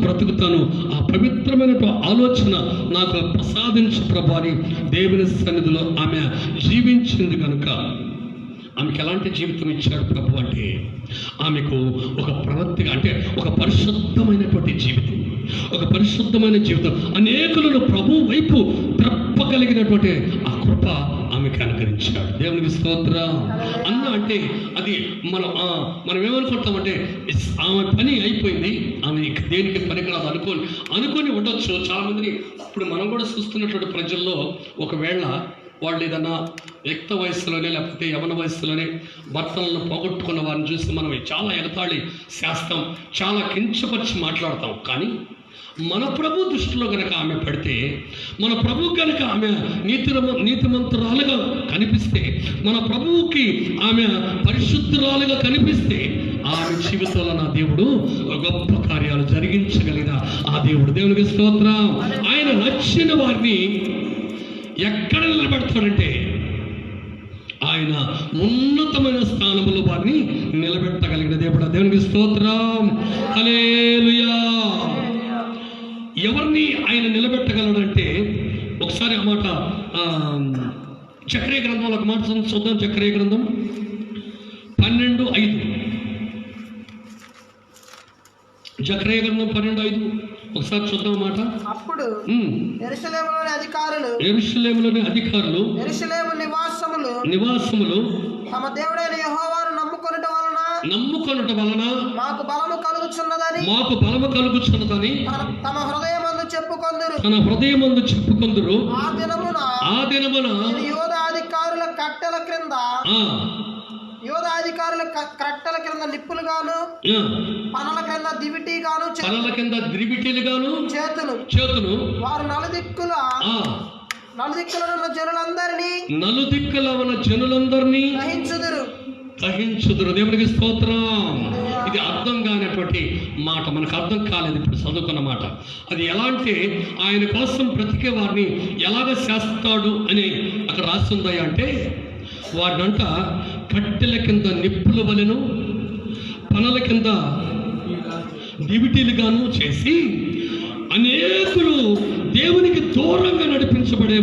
Speaker 1: బ్రతుకుతాను, ఆ పవిత్రమైన ఆలోచన నాకు ప్రసాదించు ప్రభు అని దేవుని సన్నిధిలో ఆమె జీవించింది కనుక ఆమెకు ఎలాంటి జీవితం ఇచ్చాడు ప్రభు అంటే, ఆమెకు ఒక ప్రవృత్తిగా అంటే ఒక పరిశుద్ధమైనటువంటి జీవితం, ఒక పరిశుద్ధమైన జీవితం, అనేకులను ప్రభు వైపు త్రప్పగలిగినటువంటి ఆ కృప ఆమెకు అనుగ్రహించాడు. దేవునికి స్తోత్రం. అన్న అంటే అది మనం ఏమనుకుంటామంటే, ఆమె పని అయిపోయింది, ఆమె దేనికి పనికిరాదు అనుకొని ఉండొచ్చు చాలామందిని. ఇప్పుడు మనం కూడా చూస్తున్నటువంటి ప్రజల్లో ఒకవేళ వాళ్ళు ఏదన్నా యుక్త వయస్సులోనే లేకపోతే యవన వయస్సులోనే భర్తలను పోగొట్టుకున్న వారిని చూసి మనం చాలా ఎగతాళి చేస్తాం, చాలా కించపరిచి మాట్లాడతాం. కానీ మన ప్రభు దృష్టిలో కనుక ఆమె పడితే, మన ప్రభు కనుక ఆమె నీతిమంతురాలుగా కనిపిస్తే, మన ప్రభువుకి ఆమె పరిశుద్ధురాలుగా కనిపిస్తే, ఆమె జీవితంలో నా దేవుడు గొప్ప కార్యాలు జరిగించగలిగిన ఆ దేవుడు. దేవునికి స్తోత్రం. ఆయన నచ్చిన వారిని ఎక్కడ నిలబెడతాడంటే, ఆయన ఉన్నతమైన స్థానంలో వారిని నిలబెట్టగలిగిన దేవుడు. దేవునికి స్తోత్రం. హల్లెలూయా. ఎవరిని ఆయన నిలబెట్టగలడంటే, ఒకసారి ఆ మాట జకర్యా గ్రంథంలో ఒక మాట చూద్దాం. జకర్యా గ్రంథం 12:5. జకర్యా గ్రంథం 12:5 ఒకసారి చూద్దాం మాట.
Speaker 2: అప్పుడు యెరూషలేములోని అధికారులు యెరూషలేము నివాసములు తమ దేవుడైన యెహోవాను నమ్ముకొనుట వలన మాకు బలము కలుగుచున్నదని తమ హృదయమందు చెప్పుకొందురు. ఆ దినమున యోధాధికారుల కట్టెల క్రింద నిప్పులు గాను, పనల కింద దివిటీలు గాను చేతులు వారు నలుదిక్కుల ఉన్న జనులందరినీ దహించుదురు. దేవునికి స్తోత్రం. ఇది అర్థం కానటువంటి మాట, మనకు అర్థం కాలేదు ఇప్పుడు చదువుకున్న మాట. అది ఎలా అంటే, ఆయన కోసం బ్రతికే వారిని ఎలాగ చేస్తాడు అని అక్కడ రాస్తుందయ్యా అంటే, వారినంట కట్టెల కింద నిప్పుల వలెను, పనల కింద దివిటీలుగాను చేసి అనేకులు దేవునికి దూరంగా నడిపించబడే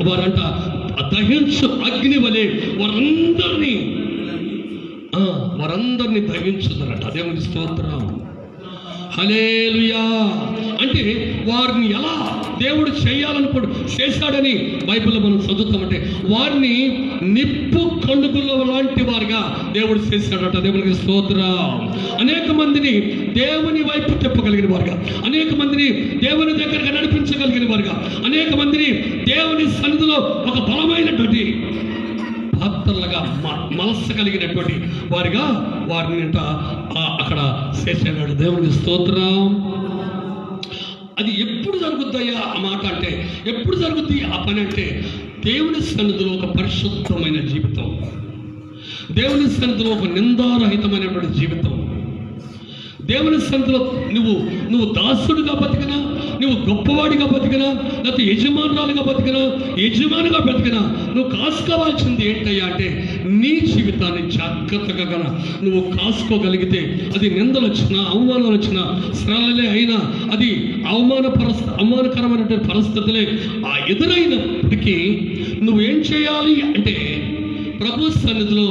Speaker 2: వారంట దహించు అగ్ని వలె వారందరినీ దహించుదరట. దేవునికి స్తోత్రం. హల్లెలూయా. అంటే వారిని ఎలా దేవుడు చేశాడని బైబిల్లో మనం చదువుతామంటే, వారిని నిప్పు కణుగుల లాంటి వారుగా దేవుడు చేశాడట. దేవునికి స్తోత్రం. అనేక మందిని దేవుని వైపు తిప్పగలిగిన వారుగా, అనేక మందిని దేవుని దగ్గరగా నడిపించగలిగిన వారుగా, అనేక మందిని దేవుని సన్నిధిలో ఒక బలమైనటువంటి పాత్రలుగా మలసగలిగినటువంటి వారిగా వారిని అక్కడ చేసేవాడు. దేవునికి స్తోత్రం. అది ఎప్పుడు జరుగుతాయా ఆ మాట అంటే, ఎప్పుడు జరుగుతుంది ఆ పని అంటే, దేవుని సన్నిధిలో ఒక పరిశుద్ధమైన జీవితం, దేవుని సన్నిధిలో ఒక నిందారహితమైనటువంటి జీవితం, దేవుని సన్నిధిలో నువ్వు దాసుడిగా బతికినా, నువ్వు గొప్పవాడిగా బతికినా, లేకపోతే యజమానురాలుగా బతికినా, యజమానిగా బతికినా, నువ్వు కాసుకోవాల్సింది ఏంటయ్యా అంటే, నీ జీవితాన్ని జాగ్రత్తగా నువ్వు కాసుకోగలిగితే, అది నిందలు వచ్చినా, అవమానాలు వచ్చినా, శ్రమలే అయినా, అది అవమానకరమైనటువంటి పరిస్థితులే ఎదురైనప్పటికీ నువ్వేం చేయాలి అంటే, ప్రభు సన్నిధిలో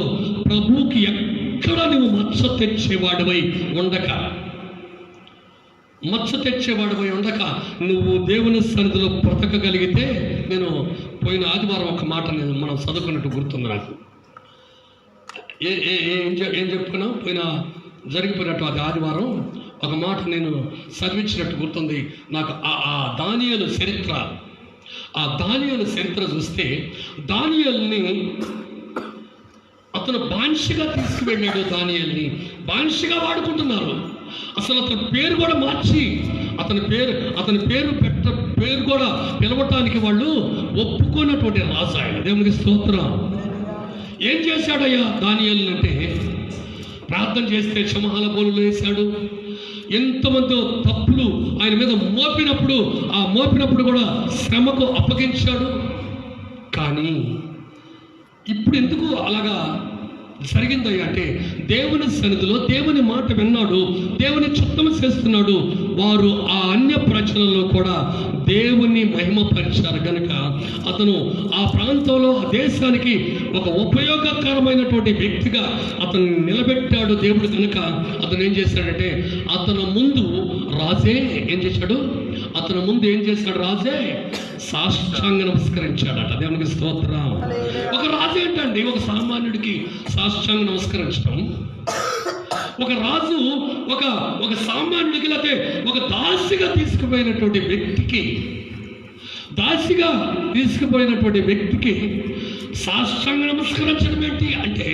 Speaker 2: ప్రభువుకి ఎక్కడ నువ్వు మచ్చ తెచ్చేవాడివై ఉండక నువ్వు దేవుని సన్నిధిలో బ్రతకగలిగితే, నేను పోయిన ఆదివారం ఒక మాట మనం చదువుకున్నట్టు గుర్తుంది నాకు.
Speaker 1: ఏం చెప్పుకున్నాం? జరిగిపోయినట్టు అది ఆదివారం ఒక మాట నేను చదివించినట్టు గుర్తుంది నాకు. ఆ దానియేలు చరిత్ర చూస్తే దానియేలుని అతను బానిసగా తీసుకువెళ్ళాడు. దానియేలుని బానిసగా వాడుకుంటున్నారు. అసలు అతని పేరు కూడా మార్చి అతని పేరు కూడా పిలవటానికి వాళ్ళు ఒప్పుకున్నటువంటి రాజు ఆయన. దేవునికి స్తోత్రం. ఏం చేశాడయ్యా దానియేలు అంటే, ప్రార్థన చేస్తే సింహాల బోనులు వేశాడు. ఎంతమంది తప్పులు ఆయన మీద మోపినప్పుడు కూడా శ్రమకు అప్పగించాడు. కానీ ఇప్పుడు ఎందుకు అలాగా జరిగిందయ్యా అంటే, దేవుని సన్నిధిలో దేవుని మాట విన్నాడు, దేవుని చిత్తము చేస్తున్నాడు. వారు ఆ అన్య ప్రజలలో కూడా దేవుని మహిమపరిచారు కనుక అతను ఆ ప్రాంతంలో ఆ దేశానికి ఒక ఉపయోగకరమైనటువంటి వ్యక్తిగా అతను నిలబెట్టాడు దేవుడు. కనుక అతను ఏం చేశాడంటే, అతను ముందు రాజే రాజే సాష్టాంగ నమస్కరించాడట. దేవునికి స్తోత్రం. ఒక రాజు ఏంటండి ఒక సామాన్యుడికి సాష్టాంగ నమస్కరించడం? ఒక రాజు ఒక సామాన్యుడికి, లేకపోతే ఒక దాసిగా తీసుకుపోయినటువంటి వ్యక్తికి సాష్టాంగ నమస్కరించడం ఏంటి అంటే,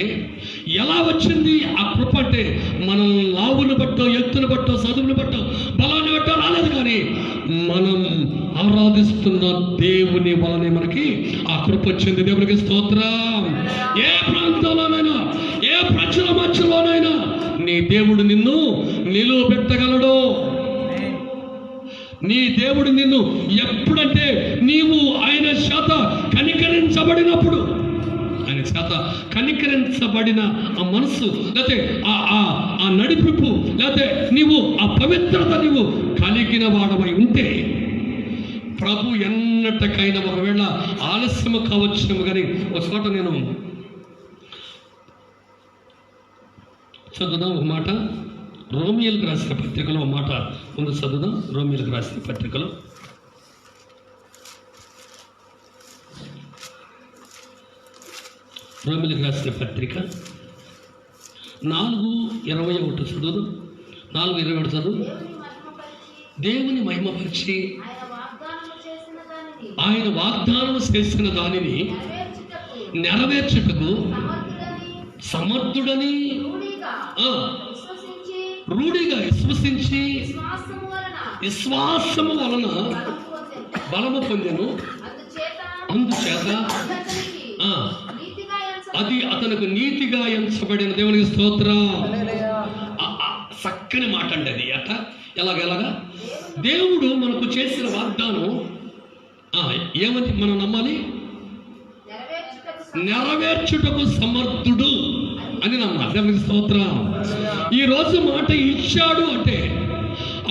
Speaker 1: ఎలా వచ్చింది ఆ కృప అంటే, మనం లావును బట్టో, ఎత్తును బట్టో, చదువును బట్టో, బలాన్ని బట్టో రాలేదు. కానీ మనం ఆరాధిస్తున్న దేవుని వలనే మనకి ఆ కృప వచ్చింది. దేవునికి స్తోత్రం. ఏ ప్రాంతంలోనైనా, ఏ ప్రజల మధ్యలోనైనా నీ దేవుడు నిన్ను నిలువబెట్టగలడు. నీ దేవుడు నిన్ను ఎప్పుడంటే, నీవు ఆయన చేత కనికరించబడినప్పుడు, ఆయన చేత కనికరించబడిన ఆ మనసు, లేకపోతే ఆ నడిపింపు, లేకపోతే నీవు ఆ పవిత్రత నీవు కలిగిన వాడమై ఉంటే, ప్రభు ఎన్నటికైనా ఒకవేళ ఆలస్యము కావచ్చేమో కానీ ఒక చోట నేను చదువుదాం ఒక మాట. రోమియోలకు రాసిన పత్రికలో ఒక మాట ముందు చదువుదాం. రోమియోలకు రాసిన పత్రికలో రోమియోలకు రాసిన పత్రిక 4:21 చదువు. 4:21 చదువు. దేవుని మహిమపరిచి ఆయన వాగ్దానం చేసిన దానిని నెరవేర్చుటకు సమర్థుడని రూఢిగా విశ్వసించి విశ్వాసము వలన బలము పొందెను. అందుచేత అది అతనికి నీతిగా ఎంచబడిన. దేవునికి స్తోత్రం. చక్కని మాట అండి అది. ఎలాగా దేవుడు మనకు చేసిన వాగ్దానం ఏమని మనం నమ్మాలి? నెరవేర్చుటకు సమర్థుడు అని నమ్మాలి. దేవునికి స్తోత్రం. ఈ రోజు మాట ఇచ్చాడు అంటే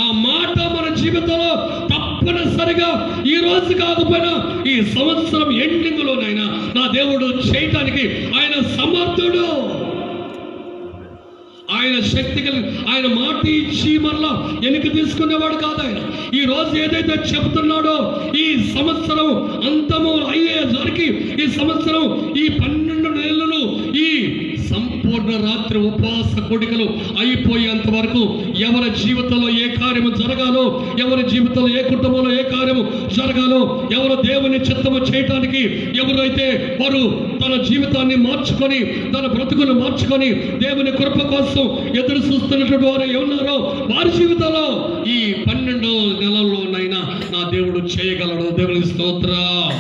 Speaker 1: ఆ మాట మన జీవితంలో తప్పనిసరిగా ఈ రోజు కాకపోయినా ఈ సంవత్సరం ఎండింగ్లోనైనా నా దేవుడు చేయటానికి ఆయన సమర్థుడు. ఆయన శక్తి కలిగి, ఆయన మాట ఇచ్చి మళ్ళా వెనక్కి తీసుకునేవాడు కాదు ఆయన. ఈ రోజు ఏదైతే చెబుతున్నాడో, ఈ సంవత్సరం అంతము అయ్యేసరికి, ఈ సంవత్సరం ఈ 12 నెలలు, ఈ సంపూర్ణ రాత్రి ఉపవాస కోడికలు అయిపోయేంత వరకు ఎవరి జీవితంలో ఏ కార్యము జరగాలో, ఎవరి జీవితంలో ఏ కుటుంబంలో ఏ కార్యము జరగాలో, ఎవరు దేవుని చిత్తము చేయటానికి ఎవరైతే వారు తన జీవితాన్ని మార్చుకొని, తన బ్రతుకును మార్చుకొని దేవుని కృప కోసం ఎదురు చూస్తున్నటువంటి వారు ఉన్నారో వారి జీవితంలో ఈ 12 నెలల్లోనైనా నా దేవుడు చేయగలడు. దేవుని స్తోత్రం.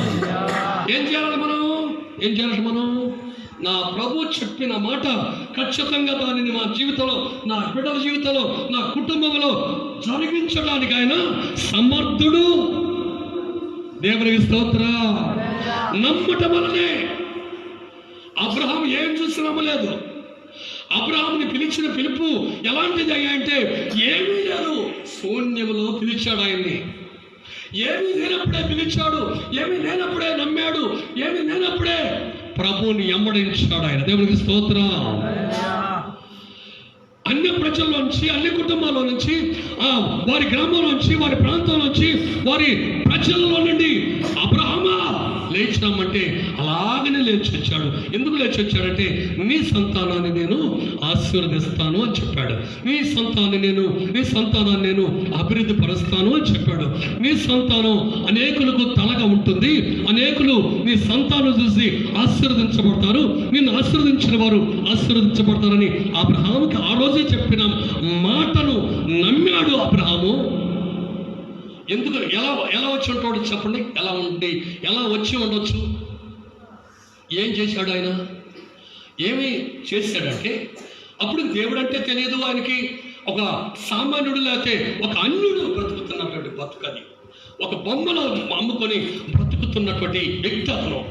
Speaker 1: ఏం చేయాలి మనం? నా ప్రభు చెప్పిన మాట ఖచ్చితంగా దానిని మా జీవితంలో, నా బిడ్డల జీవితంలో, నా కుటుంబంలో జరిగించడానికి ఆయన సమర్థుడు. దేవునికి స్తోత్రం. నమ్మటం వల్లనే అబ్రహాం ఏం చూసి నమ్మలేదు. అబ్రహాంని పిలిచిన పిలుపు ఎలాంటిది అయ్యా అంటే, ఏమీ లేదు, శూన్యములో పిలిచాడు ఆయన్ని. ఏమీ లేనప్పుడే పిలిచాడు, ఏమీ లేనప్పుడే నమ్మాడు, ఏమీ లేనప్పుడే ప్రభువుని ఎమ్మడించాడు ఆయన. దేవునికి స్తోత్రం. అన్ని ప్రజల్లోంచి, అన్ని కుటుంబాల్లో నుంచి, వారి గ్రామం నుంచి, వారి ప్రాంతం నుంచి, వారి ప్రజల్లో నుండి అబ్రహామా
Speaker 2: లేచినామంటే అలాగనే లేచి వచ్చాడు. ఎందుకు లేచి వచ్చాడంటే నీ సంతానాన్ని నేను ఆశీర్వదిస్తాను అని చెప్పాడు. నీ సంతానాన్ని నేను అభివృద్ధి పరుస్తాను అని చెప్పాడు. నీ సంతానం అనేకులకు తలగా ఉంటుంది. అనేకులు నీ సంతానం చూసి ఆశీర్వదించబడతారు. నిన్ను ఆశీర్వదించిన వారు ఆశీర్వదించబడతారని అబ్రహాముకి ఆ రోజే చెప్పిన మాటను నమ్మాడు అబ్రహాము. ఎందుకు ఎలా వచ్చి ఉంటాడు చెప్పండి? ఎలా వచ్చి ఉండొచ్చు? ఏం చేశాడు ఆయన? ఏమి చేశాడంటే అప్పుడు దేవుడు అంటే తెలియదు ఆయనకి. ఒక సామాన్యుడు లేకపోతే ఒక అన్యుడు బ్రతుకుతున్నటువంటి బతుకది, ఒక బొమ్మలో అమ్ముకొని బ్రతుకుతున్నటువంటి వ్యక్తి అతను.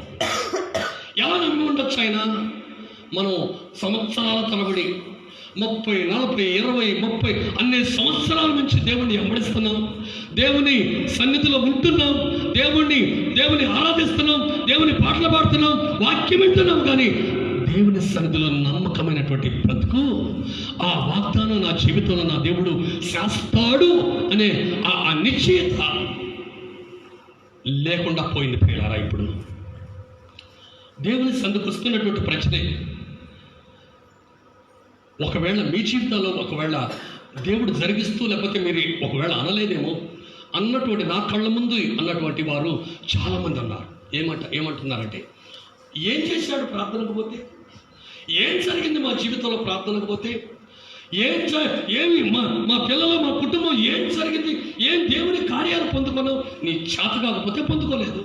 Speaker 2: ఎలా నమ్మి ఉండొచ్చు ఆయన? మనం సంవత్సరాల తరబడి 30, 40, 20, 30 అన్ని సంవత్సరాల నుంచి దేవుణ్ణి వెంబడిస్తున్నాం, దేవుని సన్నిధిలో ఉంటున్నాం, దేవుని ఆరాధిస్తున్నాం, దేవుని పాటలు పాడుతున్నాం, వాక్యం వింటున్నాం. కానీ దేవుని సన్నిధిలో నమ్మకమైనటువంటి బ్రతుకు, ఆ వాగ్దానం నా జీవితంలో నా దేవుడు చేస్తాడు అనే ఆ నిశ్చయత లేకుండా పోయింది ప్రియులారా. ఇప్పుడు దేవుని సన్నిధికి వస్తున్నటువంటి ప్రశ్నే, ఒకవేళ మీ జీవితంలో ఒకవేళ దేవుడు జరిగిస్తూ లేకపోతే మీరు ఒకవేళ అనలేదేమో అన్నటువంటి, నా కళ్ళ ముందు అన్నటువంటి వారు చాలామంది అన్నారు. ఏమంటున్నారంటే, ఏం చేశాడు ప్రార్థనకు పోతే? ఏం జరిగింది మా జీవితంలో ప్రార్థనకు పోతే? ఏమి మా పిల్లలు, మా కుటుంబం ఏం జరిగింది? ఏం దేవుని కార్యాలు పొందుకున్నావు? నీ చేత కాకపోతే పొందుకోలేదు.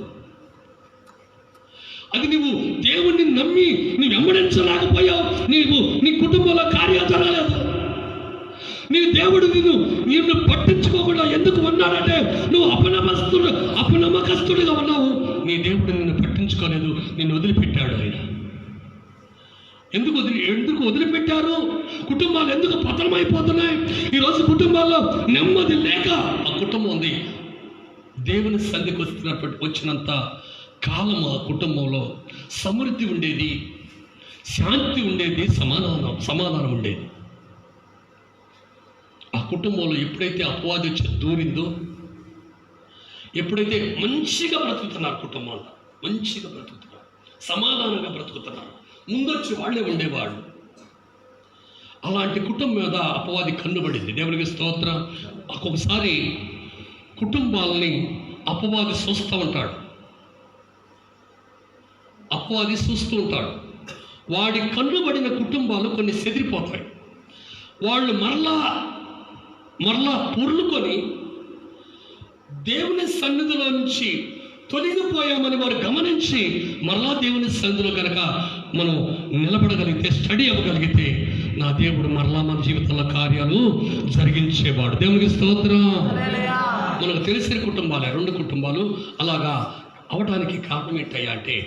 Speaker 2: అది నువ్వు దేవుణ్ణి నమ్మి నువ్వు వెంబడించలేకపోయావు. నీ కుటుంబంలో కార్యాలు జరగలేదు. నీ దేవుడు నిన్ను పట్టించుకోకుండా ఎందుకు ఉన్నాడంటే నువ్వు అపనమ్మకస్తుడిగా ఉన్నావు. నీ దేవుడు నిన్ను పట్టించుకోలేదు, నిన్ను వదిలిపెట్టాడు ఆయన. ఎందుకు వదిలిపెట్టారు? కుటుంబాలు ఎందుకు పతనమైపోతున్నాయి? ఈరోజు కుటుంబాల్లో నెమ్మది లేక ఆ కుటుంబం ఉంది. దేవుని సన్నిధికి వచ్చినంత కాలం ఆ కుటుంబంలో సమృద్ధి ఉండేది, శాంతి ఉండేది, సమాధానం ఉండేది. ఆ కుటుంబంలో ఎప్పుడైతే అపవాది వచ్చి దూరిందో, ఎప్పుడైతే మంచిగా బ్రతుకుతున్నారు, కుటుంబంలో మంచిగా బ్రతుకుతున్నారు, సమాధానంగా బ్రతుకుతున్నారు, ముందొచ్చి వాళ్ళే ఉండేవాళ్ళు, అలాంటి కుటుంబం మీద అపవాది కన్నుబడింది. దేవునికి స్తోత్రం. ఒక్కొక్కసారి కుటుంబాలని అపవాది చూస్తూ ఉంటాడు. వాడి కన్నుబడిన కుటుంబాలు కొన్ని చెదిరిపోతాయి. వాళ్ళు మరలా పొర్లుకొని దేవుని సన్నిధిలో నుంచి తొలగిపోయామని వారు గమనించి మరలా దేవుని సన్నిధిలో కనుక మనం నిలబడగలిగితే, స్టడీ అవ్వగలిగితే, నా దేవుడు మరలా మన జీవితంలో కార్యాలు జరిగించేవాడు. దేవునికి స్తోత్రం. మనకు తెలిసిన కుటుంబాలే 2 కుటుంబాలు అలాగా అవడానికి కారణం ఏంటయ్యా అంటే,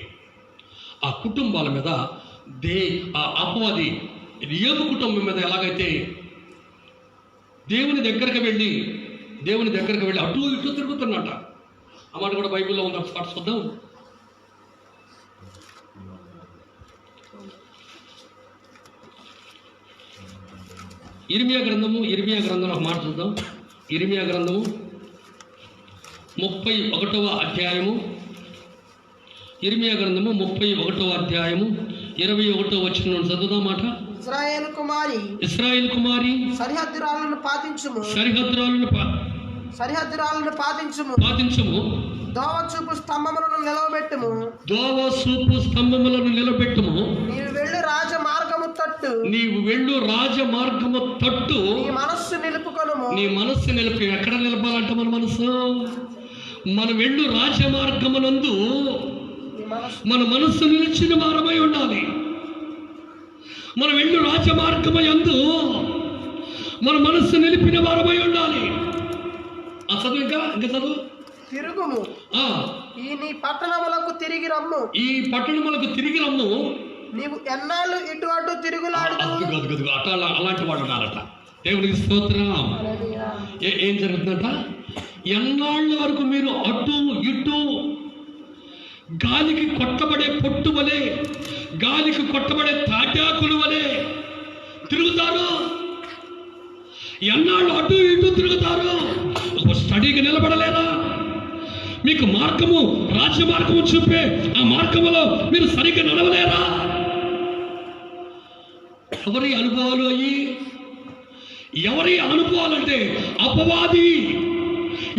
Speaker 2: ఆ కుటుంబాల మీద ఆ అపవాది యోబు కుటుంబం మీద ఎలాగైతే దేవుని దగ్గరికి వెళ్ళి అటు ఇటు తిరుగుతున్నట. ఆ మాట కూడా బైబిల్లో ఉంది, ఒకసారి చూద్దాం. ఇర్మియా గ్రంథంలో ఒక మాట చూద్దాం. ఇర్మియా గ్రంథము 31వ అధ్యాయము, ఇర్మియా గ్రంథము 31వ అధ్యాయము 21వ వచనం చదువుదాం మాట. ఇశ్రాయేలు కుమారి సరిహద్దురాలను పాతించుము, దోవచూపు స్తంభములను నిలబెట్టుము. నీవు వెళ్ళు రాజమార్గము తట్టు నీ మనస్సు నిలుపు. ఎక్కడ నిలపాలంట మన మనసు? మన వెళ్ళు రాజమార్గమునందు మన మనస్సు నిలిచిన వారమై ఉండాలి. మన వెళ్ళు రాజమార్గమయందు మన మనస్సు నిలిపిన వారమై ఉండాలి. ఆ చదువు ఇంకా చదువు. తిరుగుము, ఈ పట్టణములకు తిరిగి రమ్ము. నీవు ఎన్నాళ్ళు ఇటు అటు తిరుగులాడు. అలాంటి వాడు ఉన్నారట. దేవునికి స్తోత్రం. ఏం జరుగుతుందట? ఎన్నాళ్ళ వరకు మీరు అటు ఇటు గాలికి కొట్టబడే పొట్టు వలె, గాలికి కొట్టబడే తాటాకులు వలె తిరుగుతారు. ఎన్నాళ్ళు అటు ఇటు తిరుగుతారు. స్టడీకి నిలబడలేదా? మీకు మార్గము, రాజ్య మార్గము చూపే ఆ మార్గములో మీరు సరిగ్గా నడవలేరా? ఎవరి అనుభవాలు అయ్యి? ఎవరి అనుభవాలంటే అపవాది.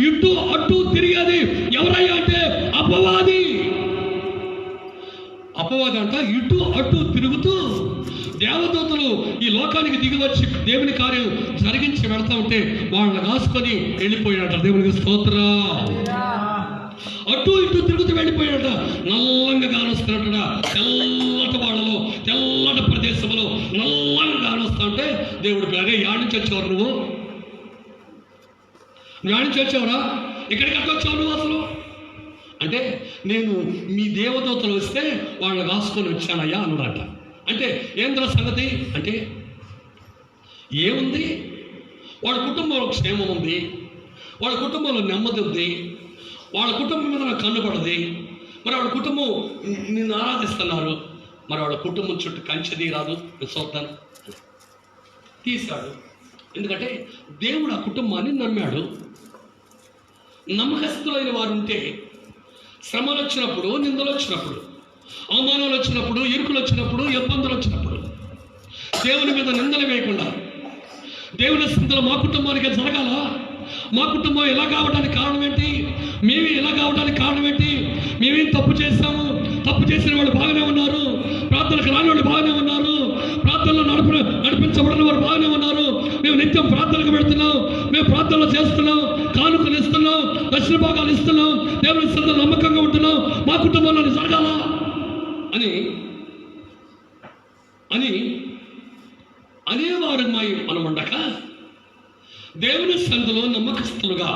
Speaker 2: ఇటు అటు తిరిగేది ఎవరయ్యా అంటే అపవాది. అపవాది అంట ఇటు అటు తిరుగుతూ దేవదూతలు ఈ లోకానికి దిగి వచ్చి దేవుని కార్యం జరిగించి వెళ్తా ఉంటే వాళ్ళని కాసుకొని వెళ్ళిపోయినట. దేవునికి స్తోత్రం. అటు ఇటు తిరుగుతూ వెళ్ళిపోయాడట. నల్లంగా కానొస్తున్నట. తెల్లటి వాళ్ళలో, తెల్లటి ప్రదేశంలో నల్లంగా కానొస్తా ఉంటే దేవుడు అరే యాడ్ నుంచి వచ్చేవారు నువ్వు? యాడ్ నుంచి వచ్చావురా? ఇక్కడికి అట్లా వచ్చావు నువ్వు అసలు అంటే నేను మీ దేవదూతలు వస్తే వాళ్ళని కాసుకొని వచ్చానయ్యా అన్నాడట. అంటే ఏంద్ర సంగతి అంటే ఏముంది? వాళ్ళ కుటుంబంలో క్షేమం ఉంది, వాళ్ళ కుటుంబంలో నెమ్మది ఉంది, వాళ్ళ కుటుంబం మీద నాకు కన్నుపడది. మరి వాళ్ళ కుటుంబం నిన్ను ఆరాధిస్తున్నారు. మరి వాళ్ళ కుటుంబం చుట్టూ కంచెది రాదు, చూద్దాను తీశాడు. ఎందుకంటే దేవుడు ఆ కుటుంబాన్ని నమ్మాడు. నమ్మకస్తులైన వారు ఉంటే శ్రమలు వచ్చినప్పుడు, నిందలు వచ్చినప్పుడు, అవమానాలు వచ్చినప్పుడు, ఇరుకులు వచ్చినప్పుడు, ఇబ్బందులు వచ్చినప్పుడు దేవుని మీద నిందలు వేయకుండా దేవుని స్థితిలో మా కుటుంబానికి జరగాల, మా కుటుంబం ఎలా కావడానికి కారణం ఏంటి, మేము ఎలా కావడానికి కారణం ఏంటి, మేమేం తప్పు చేస్తాము, తప్పు చేసిన వాళ్ళు బాగానే ఉన్నారు, ప్రార్థనకు రాని వాళ్ళు బాగానే ఉన్నారు, ప్రార్థనలో నడిపించబడిన వారు బాగానే ఉన్నారు, మేము నిత్యం ప్రార్థనకు పెడుతున్నాం, మేము ప్రార్థనలు చేస్తున్నాం, కానుకలు ఇస్తున్నాం, దక్షిణ భాగాలు ఇస్తున్నాం, దేవుని స్థితిలో నమ్మకంగా ఉంటున్నాం, మా కుటుంబంలో జరగాల అని అని అనేవారు మనం ఉండక దేవుని సందులో నమ్మకస్తులుగా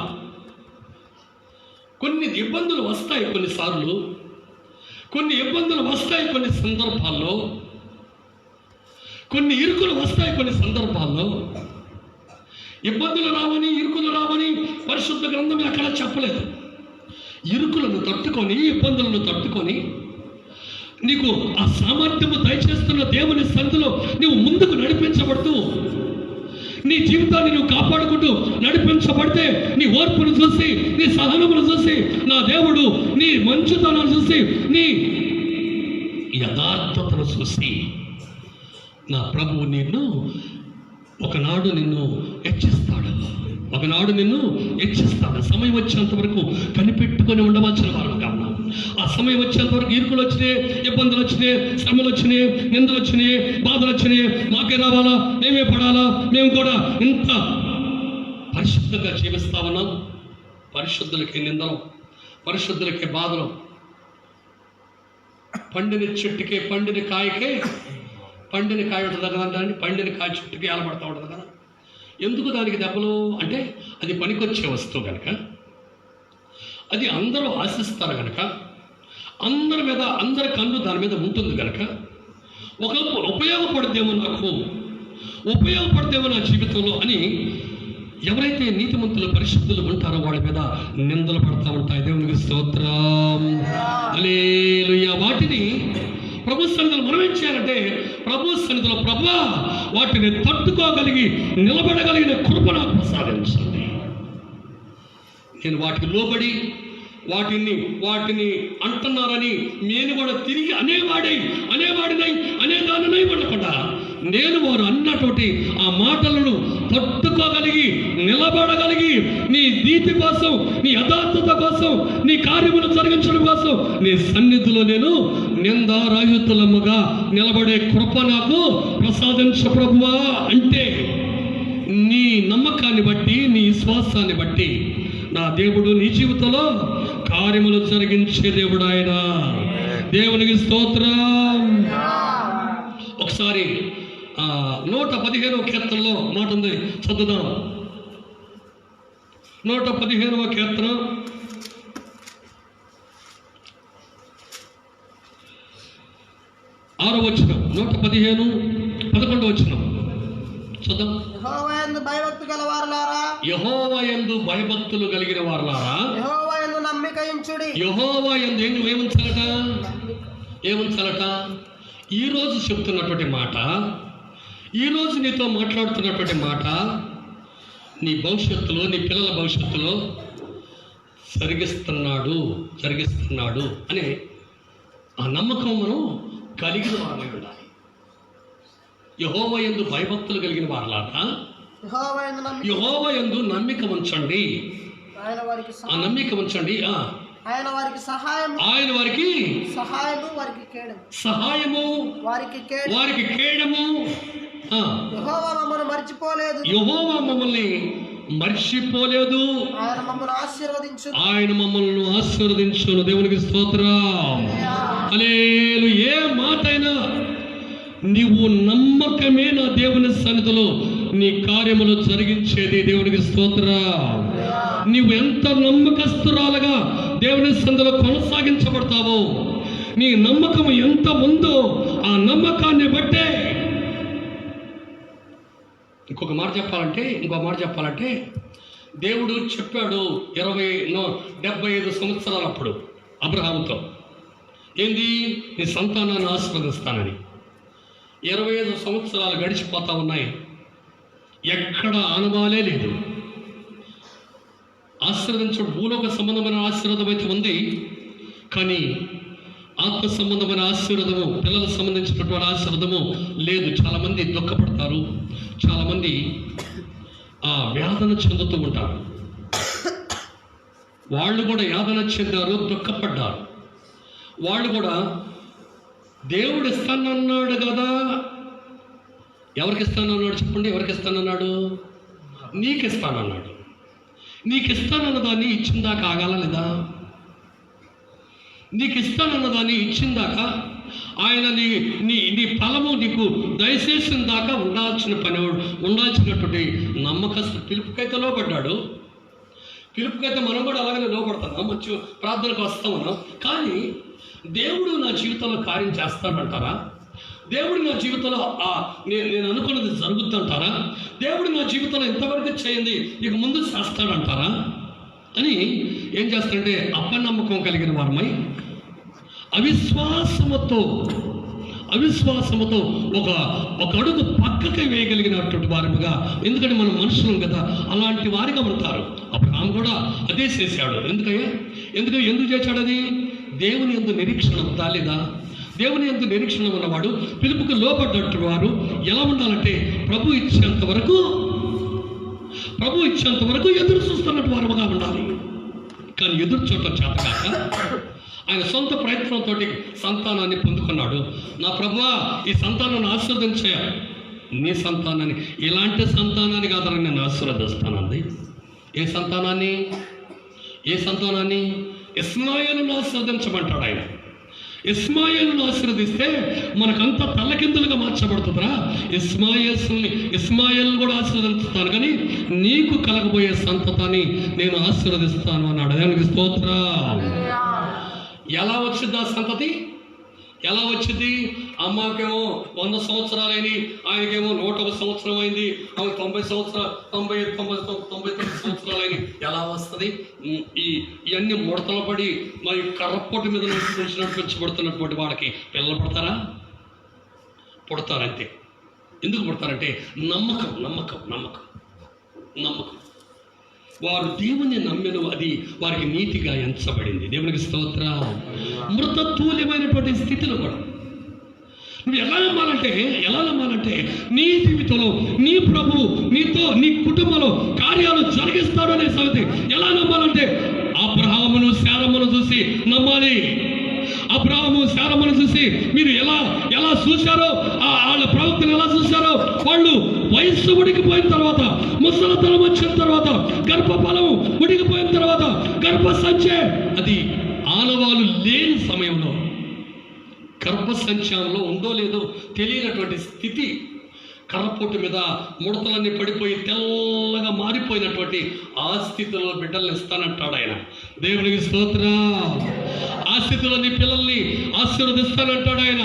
Speaker 2: కొన్ని ఇబ్బందులు వస్తాయి, కొన్నిసార్లు కొన్ని ఇబ్బందులు వస్తాయి, కొన్ని సందర్భాల్లో కొన్ని ఇరుకులు వస్తాయి, కొన్ని సందర్భాల్లో ఇబ్బందులు రావని, ఇరుకులు రావని పరిశుద్ధ గ్రంథం ఎక్కడ చెప్పలేదు. ఇరుకులను తట్టుకొని, ఇబ్బందులను తట్టుకొని నీకు ఆ సామర్థ్యము దయచేస్తున్న దేవుని సందులో నీవు ముందుకు నడిపించబడుతూ నీ జీవితాన్ని నువ్వు కాపాడుకుంటూ నడిపించబడితే నీ ఓర్పును చూసి, నీ సహనమును చూసి, నా దేవుడు నీ మంచుతనాన్ని చూసి, నీ యథార్థతను చూసి నా ప్రభువు నిన్ను ఒకనాడు నిన్ను హెచ్చిస్తాడు, ఒకనాడు నిన్ను హెచ్చిస్తాడు. సమయం వచ్చేంత వరకు కనిపెట్టుకొని ఉండవలసిన వారు కాదు. ఆ సమయం వచ్చేంత వరకు ఇరుకులు వచ్చినాయి, ఇబ్బందులు వచ్చినాయి, శ్రమలు వచ్చినాయి, నిందలు వచ్చినాయి, బాధలు వచ్చినాయి, మాకే రావాలా, మేమే పడాలా, మేము కూడా ఇంత పరిశుద్ధంగా జీవిస్తా ఉన్నాం. పరిశుద్ధులకి నిందలు, పరిశుద్ధులకి బాధలు. పండిన చెట్టుకే, పండిన కాయకే, పండిన కాయ ఉంటుంది కదా అండి, పండిన కాయ చెట్టుకి ఏలబడతా ఉంటుంది కదా. ఎందుకు దానికి దెబ్బలు అంటే అది పనికొచ్చే వస్తువు కనుక, అది అందరూ ఆశిస్తారు కనుక, అందరి మీద, అందరి కన్ను దాని మీద ఉంటుంది కనుక, ఒకరికి ఉపయోగపడదేమో, నాకు ఉపయోగపడదేమో నా జీవితంలో అని ఎవరైతే నీతిమంతులు, పరిశుద్ధులు ఉంటారో వాళ్ళ మీద నిందలు పడతా ఉంటాయి. దేవునికి స్తోత్రం, హల్లెలూయా. వాటిని ప్రభు సన్నిధిలో మనం ఏం చేయాలంటే, ప్రభు సన్నిధిలో ప్రభువా వాటిని తట్టుకోగలిగి నిలబడగలిగిన కృప నాకు ప్రసాదించండి. నేను వాటికి లోబడి వాటిని అంటున్నారని నేను కూడా తిరిగి అనేదానినై ఉండకుండా నేను వారు అన్నటువంటి ఆ మాటలను తట్టుకోగలిగి నిలబడగలిగి నీ నీతి కోసం, నీ యథార్థత కోసం, నీ కార్యములు జరిగించడం కోసం నీ సన్నిధిలో నేను నిందారాయుతులముగా నిలబడే కృప నాకు ప్రసాదించు ప్రభువా అంటే, నీ నమ్మకాన్ని బట్టి, నీ విశ్వాసాన్ని బట్టి నా దేవుడు నీ జీవితంలో కార్యములు జరిగించే దేవుడు ఆయన. దేవునికి స్తోత్రం. ఒకసారి 115వ కీర్తనలో మాట ఉంది, చదువుదాం. 115వ కీర్తన 6వ వచనం, 115, 11వ వచనం చూద్దాం.
Speaker 3: యెహోవా యందు భయభక్తి గలవారులారా,
Speaker 2: యెహోవా యందు భయభక్తులు కలిగిన వారులారా,
Speaker 3: యెహోవా యందు నమ్మిక ఉంచుడి.
Speaker 2: యెహోవా యందు ఏముంచాలట? ఈరోజు చెప్తున్నటువంటి మాట, ఈరోజు నీతో మాట్లాడుతున్నటువంటి మాట నీ భవిష్యత్తులో, నీ పిల్లల భవిష్యత్తులో
Speaker 1: జరిగిస్తున్నాడు అనే ఆ నమ్మకం మనం కలిగిన వారమై ఉండాలి. యెహోవా యందు భయభక్తులు కలిగిన వారలారా యెహోవా యందు నమ్మిక ఉంచండి. ఆ నమ్మిక ఉంచండి.
Speaker 3: ఆయన వారికి సహాయము,
Speaker 1: వారికి కేడము.
Speaker 3: యెహోవా మమ్మల్ని మర్చిపోలేదు,
Speaker 1: యెహోవా మమ్మల్ని మర్చిపోలేదు, ఆయన మమ్మల్ని ఆశీర్వదించును. దేవునికి స్తోత్రం. హల్లెలూయా. ఏ మాట అయినా నీవు నమ్మకమే నా దేవుని సన్నిధిలో నీ కార్యములు జరిగించేది. దేవునికి స్తోత్రం. నీవు ఎంత నమ్మకస్తురాలుగా దేవుని సన్నిధిలో కొనసాగించబడతావో, నీ నమ్మకం ఎంత ఉందో ఆ నమ్మకాన్ని బట్టే ఇంకో మాట చెప్పాలంటే దేవుడు చెప్పాడు 75 సంవత్సరాలు అప్పుడు అబ్రహాముతో, ఏంది, నీ సంతానాన్ని ఆశీర్వదిస్తానని. 25 సంవత్సరాలు గడిచిపోతా ఉన్నాయి, ఎక్కడ ఆనవాలే లేదు. ఆశీర్వదించడం భూలోక సంబంధమైన ఆశీర్వాదం అయితే ఉంది, కానీ ఆత్మ సంబంధమైన ఆశీర్వాదము, పిల్లలకు సంబంధించినటువంటి ఆశీర్వాదము లేదు. చాలామంది దుఃఖపడతారు, చాలామంది వేదన చెందుతూ ఉంటారు. వాళ్ళు కూడా యాదన చెందారు, దుఃఖపడ్డారు. వాళ్ళు కూడా దేవుడు ఇస్తానన్నాడు కదా. ఎవరికి ఇస్తానన్నాడు చెప్పండి? ఎవరికి ఇస్తానన్నాడు? నీకు ఇస్తానన్నాడు. నీకు ఇస్తానన్న దాన్ని ఇచ్చిందాకా ఆగాల లేదా? నీకు ఇస్తానన్నదాన్ని ఇచ్చిందాక ఆయన నీ ఫలము నీకు దయచేసిన దాకా ఉండాల్సినటువంటి నమ్మకస్తు. పిలుపుకైతే లోపడ్డాడు. పిలుపుకైతే మనం కూడా అలాగనే లోపడుతున్నాం, మంచి ప్రార్థనకు వస్తామన్నాం. కానీ దేవుడు నా జీవితంలో కార్యం చేస్తాడంటారా? దేవుడు నా జీవితంలో నేను అనుకున్నది జరుగుతుంటారా? దేవుడు నా జీవితంలో ఎంతవరకు చేయండి ఇక ముందు చేస్తాడంటారా అని ఏం చేస్తాడంటే అపనమ్మకం కలిగిన వారమై అవిశ్వాసముతో ఒక అడుగు పక్కకి వేయగలిగినటువంటి వారముగా, ఎందుకంటే మనం మనుషులం కదా, అలాంటి వారిగా ఉంటారు. అబ్రహాము కూడా అదే చేశాడు. ఎందుకు చేశాడు అది? దేవుని యందు నిరీక్షణ ఉందా లేదా? దేవుని యందు నిరీక్షణ ఉన్నవాడు, పిలుపుకు లోపడ్డట్టు వారు ఎలా ఉండాలంటే ప్రభు ఇచ్చేంత వరకు ఎదురు చూస్తున్నట్టు వారముగా ఉండాలి. కానీ ఎదురు చూడటం చేతకాక ఆయన సొంత ప్రయత్నంతో సంతానాన్ని పొందుకున్నాడు. నా ప్రభువా, ఈ సంతానాన్ని ఆశీర్వదించా. నీ సంతానాన్ని, ఇలాంటి సంతానాన్ని కాదని నేను ఆశీర్వదిస్తానండి. ఏ సంతానాన్ని? ఇస్మాయిలును ఆశీర్వదించమంటాడు ఆయన. ఇస్మాయిలును ఆశీర్వదిస్తే మనకంతా తల్లకిందులుగా మార్చబడుతుందిరా. ఇస్మాయిల్ కూడా ఆశీర్వదిస్తాను, కానీ నీకు కలగబోయే సంతతాన్ని నేను ఆశీర్వదిస్తాను అన్నాడు. దానికి స్తోత్రం. ఎలా వచ్చింది ఆ సంతతి? ఎలా వచ్చింది? అమ్మకేమో 100 సంవత్సరాలైంది, ఆయనకేమో 101 సంవత్సరం అయింది, ఆమె 90 సంవత్సరాలు 99 సంవత్సరాలైంది. ఎలా వస్తుంది? ఇవన్నీ ముడతలు పడి మరి కర్రపోటు మీద పెంచబడుతున్నటువంటి వాళ్ళకి పిల్లలు పుడతారంతే. ఎందుకు పుడతారంటే నమ్మకం. వారు దేవుని నమ్మిన అది వారికి నీతిగా ఎంచబడింది. దేవునికి స్తోత్రం. మృతతుల్యమైనటువంటి స్థితిలో కూడా నువ్వు ఎలా నమ్మాలంటే నీ జీవితంలో నీ ప్రభు నీతో నీ కుటుంబంలో కార్యాలు జరిగిస్తాడు అనే సంగతి ఎలా నమ్మాలంటే అబ్రహామును శారమ్మను చూసి నమ్మాలి. అబ్రహాము శారమ్మను చూసి మీరు ఎలా చూశారో, వాళ్ళ ప్రవక్తను ఎలా చూశారో, వాళ్ళు వయస్సు ఉడికిపోయిన తర్వాత, ముసలితనం వచ్చిన తర్వాత, గర్భఫలం ఉడికిపోయిన తర్వాత, గర్భసంచే అది ఆనవాలు లేని సమయంలో, గర్భసంచంలో ఉందో లేదో తెలియనటువంటి స్థితి, కర్రపోటు మీద ముడతలన్నీ పడిపోయి తెల్లగా మారిపోయినటువంటి ఆ స్థితిలో బిడ్డల్ని ఇస్తానంటాడు ఆయన. దేవునికి స్తోత్రం. ఆ స్థితిలో నీ పిల్లల్ని ఆశీర్వదిస్తానంటాడు ఆయన.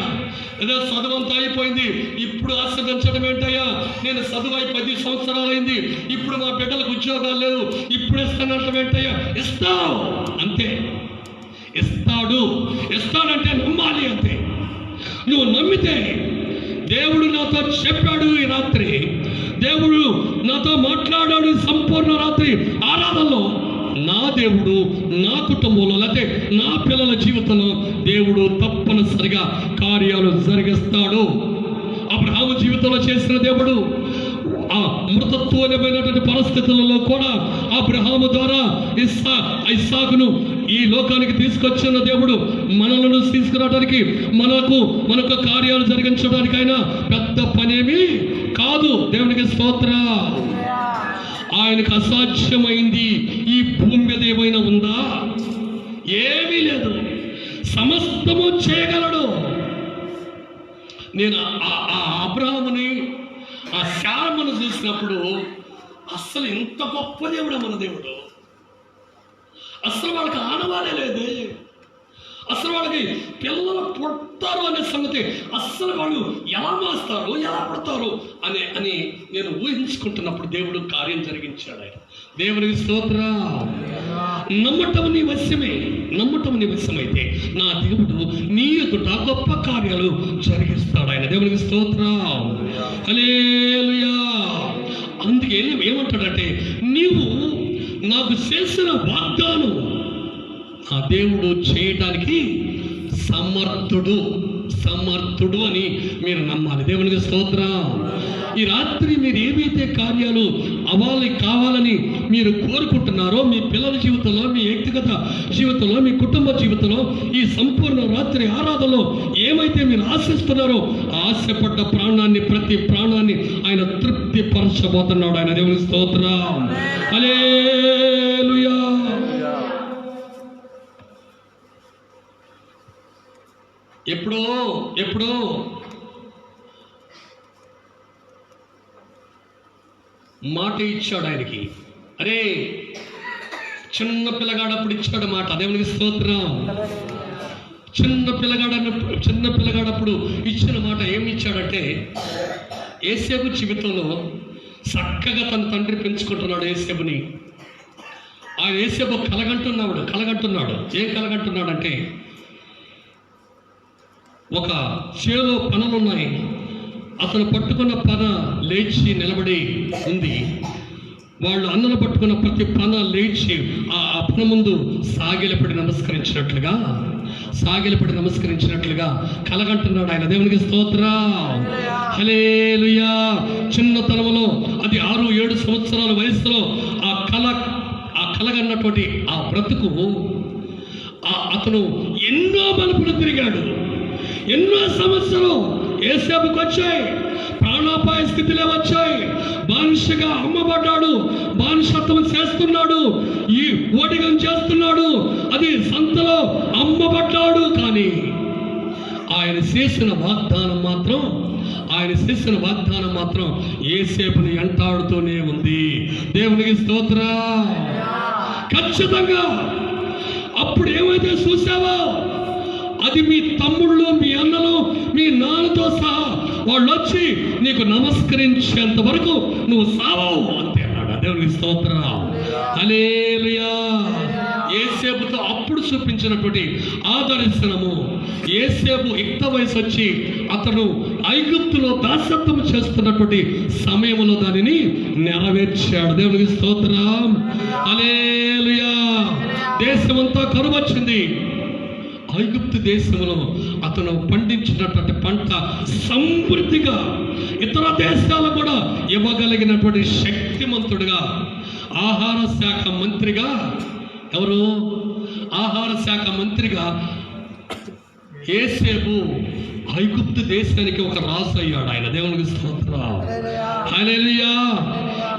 Speaker 1: ఏదో చదువంతా అయిపోయింది, ఇప్పుడు ఆశీర్వదించడం ఏంటయ్యా? నేను చదువు 10 సంవత్సరాలైంది, ఇప్పుడు మా బిడ్డలకు ఉద్యోగాలు లేదు, ఇప్పుడు ఇస్తానంటాం ఏంటయ్యా? ఇస్తావు అంతే. ఇస్తాడంటే నమ్మాలి అంతే. నువ్వు నమ్మితే, దేవుడు నాతో చెప్పాడు ఈ రాత్రి, దేవుడు నాతో మాట్లాడాడు సంపూర్ణ రాత్రి ఆరాధనలో,
Speaker 2: నా దేవుడు నా కుటుంబంలో లేకపోతే నా పిల్లల జీవితంలో దేవుడు తప్పనిసరిగా కార్యాలు జరిగిస్తాడు. అబ్రహాము జీవితంలో చేసిన దేవుడు ఆ మృతత్వమైనటువంటి పరిస్థితులలో కూడా అబ్రహాము ద్వారా ఇస్సాకును ఈ లోకానికి తీసుకొచ్చిన దేవుడు మనలను తీసుకురావడానికి మనకు కార్యాలు జరిగించడానికైనా పెద్ద పనేమి కాదు. దేవునికి స్తోత్రం. ఆయనకు అసాధ్యమైంది ఈ భూమి మీద ఏమైనా ఉందా? ఏమీ లేదు. సమస్తము చేయగలడు. నేను ఆ అబ్రహాముని ఆ శారమును చూసినప్పుడు అస్సలు ఇంత గొప్ప దేవుడు మన దేవుడు. అసలు వాళ్ళకి ఆనవాలే లేదు. అసలు వాళ్ళకి పిల్లలు పుడతారు అనే సంగతి అస్సలు వాళ్ళు ఎలా మాస్తారు, ఎలా పుడతారు అని నేను ఊహించుకుంటున్నప్పుడు దేవుడు కార్యం జరిగించాడు. ఆయన దేవునికి స్తోత్రం. నమ్మటం నీ వశ్యమే. నమ్మటం నీ వశ్యమైతే నా దేవుడు నీ ఎదుట గొప్ప కార్యాలు జరిగిస్తాడు. ఆయన దేవునికి స్తోత్రం. హల్లెలూయా. అందుకే ఏమంటాడంటే, నీవు నాకు చేసిన వాగ్దానం ఆ దేవుడు చేయటానికి సమర్థుడు అని మీరు నమ్మాలి. దేవునికి స్తోత్రం. ఈ రాత్రి మీరు ఏవైతే కార్యాలు కావాలని మీరు కోరుకుంటున్నారో, మీ పిల్లల జీవితంలో, మీ వ్యక్తిగత జీవితంలో, మీ కుటుంబ జీవితంలో, ఈ సంపూర్ణ రాత్రి ఆరాధనలో ఏమైతే మీరు ఆశిస్తున్నారో ఆశపడ్డ ప్రతి ప్రాణాన్ని ఆయన తృప్తి పరచబోతున్నాడు. ఆయన దేవునికి స్తోత్రం. హల్లెలూయా. ఎప్పుడో మాట ఇచ్చాడు ఆయనకి. అరే, చిన్న పిల్లగాడప్పుడు ఇచ్చాడు మాట. దేవునికి స్తోత్రం. చిన్న పిల్లగాడప్పుడు ఇచ్చిన మాట ఏమి ఇచ్చాడంటే, యేసేపు జీవితంలో చక్కగా తన తండ్రి పెంచుకుంటున్నాడు యేసేపుని. ఆ యేసేపు కలగంటున్నాడు. ఏం కలగంటున్నాడంటే, ఒక చేలో పనులున్నాయి. అతను పట్టుకున్న పన లేచి నిలబడి ఉంది. వాళ్ళు అన్నను పట్టుకున్న ప్రతి పన లేచి ఆ పన ముందు సాగిలపడి నమస్కరించినట్లుగా కలగంటున్నాడు ఆయన. దేవునికి స్తోత్రం. హల్లెలూయా. చిన్నతనంలో అది 6-7 సంవత్సరాల వయసులో ఆ కలగన్నటువంటి ఆ బ్రతుకు అతను ఎన్నో మలుపులు తిరిగాడు. ఎన్నో సమస్యలు యేసేపుకు వచ్చాయి. ప్రాణాపాయ స్థితిలో వచ్చాయి. బానిసగా అమ్మబడ్డాడు. బానిసత్వం చేస్తున్నాడు. ఈ ఓటిగం చేస్తున్నాడు. అది సంతలో అమ్మబడ్డాడు. కానీ ఆయన చేసిన వాగ్దానం మాత్రం యేసేపుని వెంటాడుతూనే ఉంది. దేవునికి స్తోత్రం. ఖచ్చితంగా అప్పుడు ఏమైతే చూసావో అది మీ తమ్ముళ్ళు, మీ అన్నలు, మీ నాన్నతో సహా వాళ్ళు వచ్చి నీకు నమస్కరించేంత వరకు నువ్వు సావవు అంతే అన్నాడు. దేవునికి స్తోత్రం. హల్లెలూయా. యేసేపుతో అప్పుడు చూపించినటువంటి ఆ దర్శనము, యేసేపు యుక్త వయసు వచ్చి అతను ఐగుప్తులో దాసత్వం చేస్తున్నటువంటి సమయంలో దానిని నెరవేర్చాడు. దేవునికి స్తోత్రం. హల్లెలూయా. దేశమంతా కరువు వచ్చింది. ఐగుప్తు దేశంలో అతను పండించినటువంటి పంట సమృద్ధిగా ఇతర దేశాలు కూడా ఇవ్వగలిగినటువంటి శక్తిమంతుడుగా ఆహార శాఖ మంత్రిగా యేసేపు ఐగుప్తు దేశానికి ఒక రాజు అయ్యాడు. ఆయన దేవునికి స్తోత్రం. హల్లెలూయా.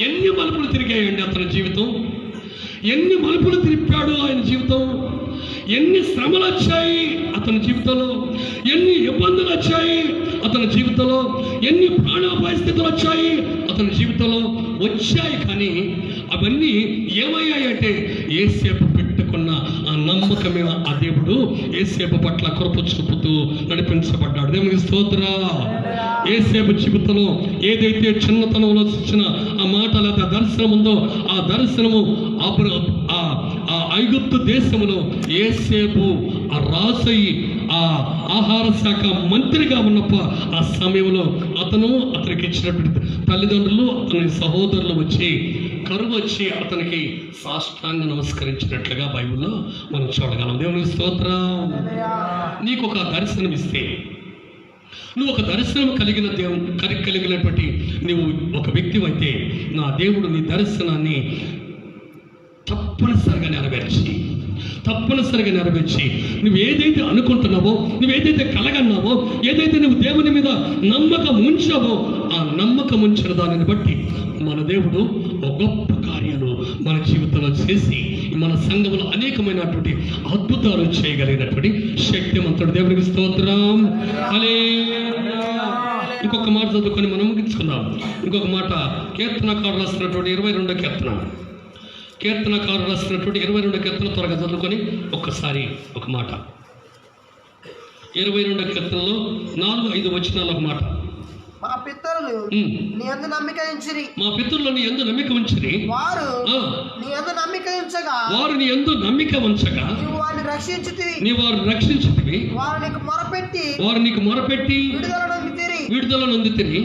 Speaker 2: ఎన్ని మలుపులు తిరిగాయండి అతని జీవితం. ఎన్ని మలుపులు తిరిపాడు ఆయన జీవితం. ఎన్ని శ్రమలు వచ్చాయి అతని జీవితంలో. ఎన్ని ఇబ్బందులు వచ్చాయి అతని జీవితంలో. ఎన్ని ప్రాణాపాయ స్థితులు వచ్చాయి అతని జీవితంలో. కానీ అవన్నీ ఏమయ్యాయంటే యేసేపు పెట్టుకున్న ఆ నమ్మకమే ఆ దేవుడు యేసేపు పట్ల కృప చూపుతూ నడిపించబడ్డాడు. దేవునికి స్తోత్రం. యేసేపు జీవితంలో ఏదైతే చిన్నతనంలో ఇచ్చిన ఆ మాట లేదా దర్శనం ఉందో ఆ దర్శనము ఆ ఐగుప్తు దేశంలో యేసేపు ఆ రాజయ్యి ఆ ఆహార శాఖ మంత్రిగా ఉన్నప్పుడు ఆ సమయంలో అతనికి ఇచ్చినటువంటి తల్లిదండ్రులు, అతని సహోదరులు వచ్చి
Speaker 1: కరువు వచ్చి అతనికి సాష్టాంగ నమస్కరించినట్లుగా బైబిల్లో మనం చూడగలం. దేవునికి స్తోత్రం. నీకు ఒక దర్శనం ఇస్తే, నువ్వు ఒక దర్శనం కలిగినటువంటి నువ్వు ఒక వ్యక్తి అయితే, నా దేవుడు నీ దర్శనాన్ని తప్పనిసరిగా నెరవేర్చి నువ్వు ఏదైతే అనుకుంటున్నావో, నువ్వు ఏదైతే కలగన్నావో, ఏదైతే నువ్వు దేవుని మీద నమ్మకం ఉంచావో, ఆ నమ్మకం ఉంచిన దానిని బట్టి మన దేవుడు ఒక గొప్ప కార్యాలు మన జీవితంలో చేసి మన సంఘంలో అనేకమైనటువంటి అద్భుతాలు చేయగలిగినటువంటి శక్తిమంతుడు. దేవునికి స్తోత్రం. హల్లెలూయా. ఇంకొక మాట చదువుకొని మనం ముగించుకుందాం. ఇంకొక మాట కీర్తనకారులు రాసినటువంటి 22వ కీర్తన త్వరగా చదువుకొని ఒక్కసారి ఒక మాట. 22వ కీర్తనలో 4-5 వచనాలు ఒక మాట.
Speaker 3: మా పితరులు నీ యందు నమ్మిక ఉంచిరి. వారు నీ యందు నమ్మిక ఉంచగా నీవు వారిని రక్షించితివి. వారు నీకు మొరపెట్టి విడుదల నొందితిరి.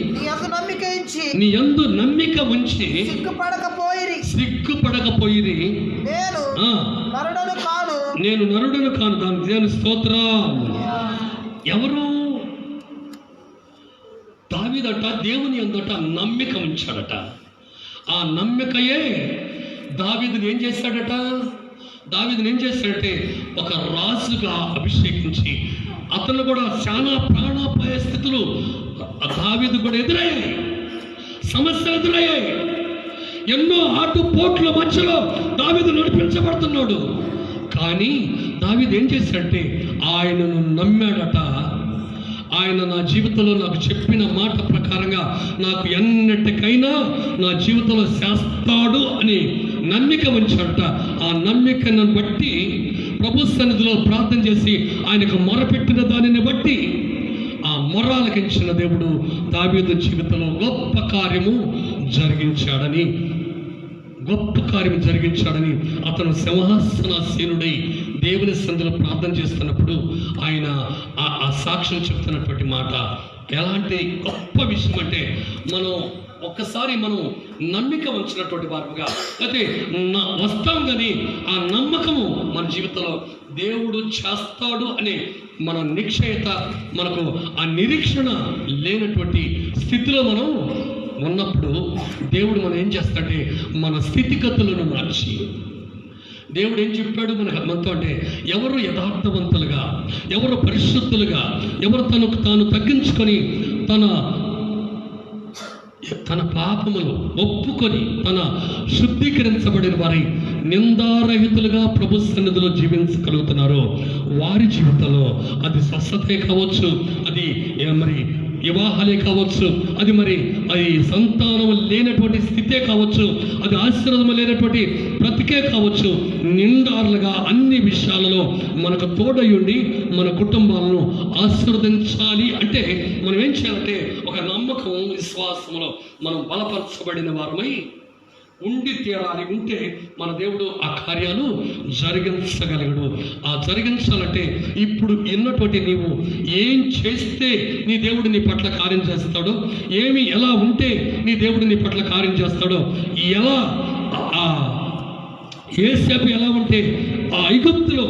Speaker 3: నీ యందు నమ్మిక ఉంచి సిగ్గుపడకపోయిరి. నేను నరుడను కాను. దాని దేవుని స్తోత్రం. ఎవరు? దావీదట దేవుని యందట నమ్మిక ఉంచాడట. ఆ నమ్మికయే దావీదుని ఏం చేశాడంటే ఒక రాజుగా అభిషేకించి, అతను కూడా చాలా ప్రాణాపాయ స్థితులు దావీదు కూడా ఎదురయ్యాయి, సమస్యలు ఎదురయ్యాయి. ఎన్నో ఆటుపోట్ల మధ్యలో దావీదు నడిపించబడుతున్నాడు. కానీ దావీదు ఏం చేశాడంటే ఆయనను నమ్మాడట. ఆయన నా జీవితంలో నాకు చెప్పిన మాట ప్రకారంగా నాకు ఎన్నటికైనా నా జీవితంలో చేస్తాడు అని నమ్మిక ఉంచాడట. ఆ నమ్మికను బట్టి ప్రభు సన్నిధిలో ప్రార్థన చేసి ఆయనకు మొరపెట్టిన దానిని బట్టి ఆ మొరాలకించిన దేవుడు దావీదు జీవితంలో గొప్ప కార్యము జరిగించాడని అతను సింహాసనాసీనుడై దేవుని సన్నిధిలో ప్రార్థన చేస్తున్నప్పుడు ఆయన ఆ సాక్ష్యం చెప్తున్నటువంటి మాట ఎలాంటి గొప్ప విషయం అంటే, ఒక్కసారి మనం నమ్మిక ఉంచినటువంటి వారుగా అయితే వస్తాం, కానీ ఆ నమ్మకము మన జీవితంలో దేవుడు చేస్తాడు అనే మన నిశ్చయత, మనకు ఆ నిరీక్షణ లేనటువంటి స్థితిలో మనం ఉన్నప్పుడు దేవుడు మనం ఏం చేస్తాడంటే మన స్థితిగతులను మార్చి, దేవుడు ఏం చెప్పాడు మనతో అంటే, ఎవరు యథార్థవంతులుగా, ఎవరు పరిశుద్ధులుగా, ఎవరు తనకు తాను తగ్గించుకొని తన పాపములు ఒప్పుకొని తన శుద్ధీకరించబడిన వారి నిందారహితులుగా ప్రభు సన్నిధిలో జీవించగలుగుతున్నారో వారి జీవితంలో అది స్వస్థతే కావచ్చు, అది మరి వివాహాలే కావచ్చు, అది సంతానం లేనటువంటి స్థితే కావచ్చు, అది ఆశీర్వాదం లేనటువంటి బ్రతికే కావచ్చు, నిండారులుగా అన్ని విషయాలలో మనకు తోడయుండి మన కుటుంబాలను ఆశీర్వదించాలి అంటే మనం ఏం చేయాలంటే ఒక నమ్మకం, విశ్వాసంలో మనం బలపరచబడిన వారమై ఉండి తీరాలి. ఉంటే మన దేవుడు ఆ కార్యాలు జరిగించగలగడు. ఆ జరిగించాలంటే ఇప్పుడు ఎన్నటువంటి నీవు ఏం చేస్తే నీ దేవుడు నీ పట్ల కార్యం చేస్తాడో, ఎలా ఉంటే నీ దేవుడు నీ పట్ల కార్యం చేస్తాడో, యోసేపు ఎలా ఉంటే ఆ ఐగుప్తులో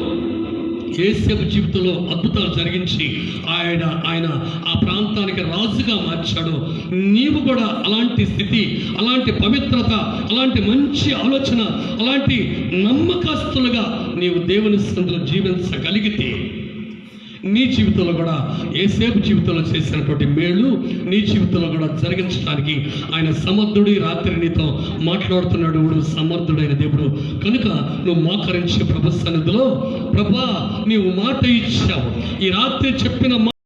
Speaker 3: యోసేపు జీవితంలో అద్భుతాలు జరిగించి ఆయన ఆ ప్రాంతానికి రాజుగా మార్చాడు. నీవు కూడా అలాంటి స్థితి, అలాంటి పవిత్రత, అలాంటి మంచి ఆలోచన, అలాంటి నమ్మకస్తులుగా నీవు దేవుని సన్నిధిలో జీవించగలిగితే నీ జీవితంలో కూడా యోసేపు జీవితంలో చేసినటువంటి మేలు నీ జీవితంలో కూడా జరిగించడానికి ఆయన సమర్థుడి. రాత్రి నీతో మాట్లాడుతున్నాడు, సమర్థుడైన దేవుడు. కనుక నువ్వు మోకరించి ప్రభు సన్నిధిలో, ప్రభా నీవు మాట ఇచ్చావు, ఈ రాత్రి చెప్పిన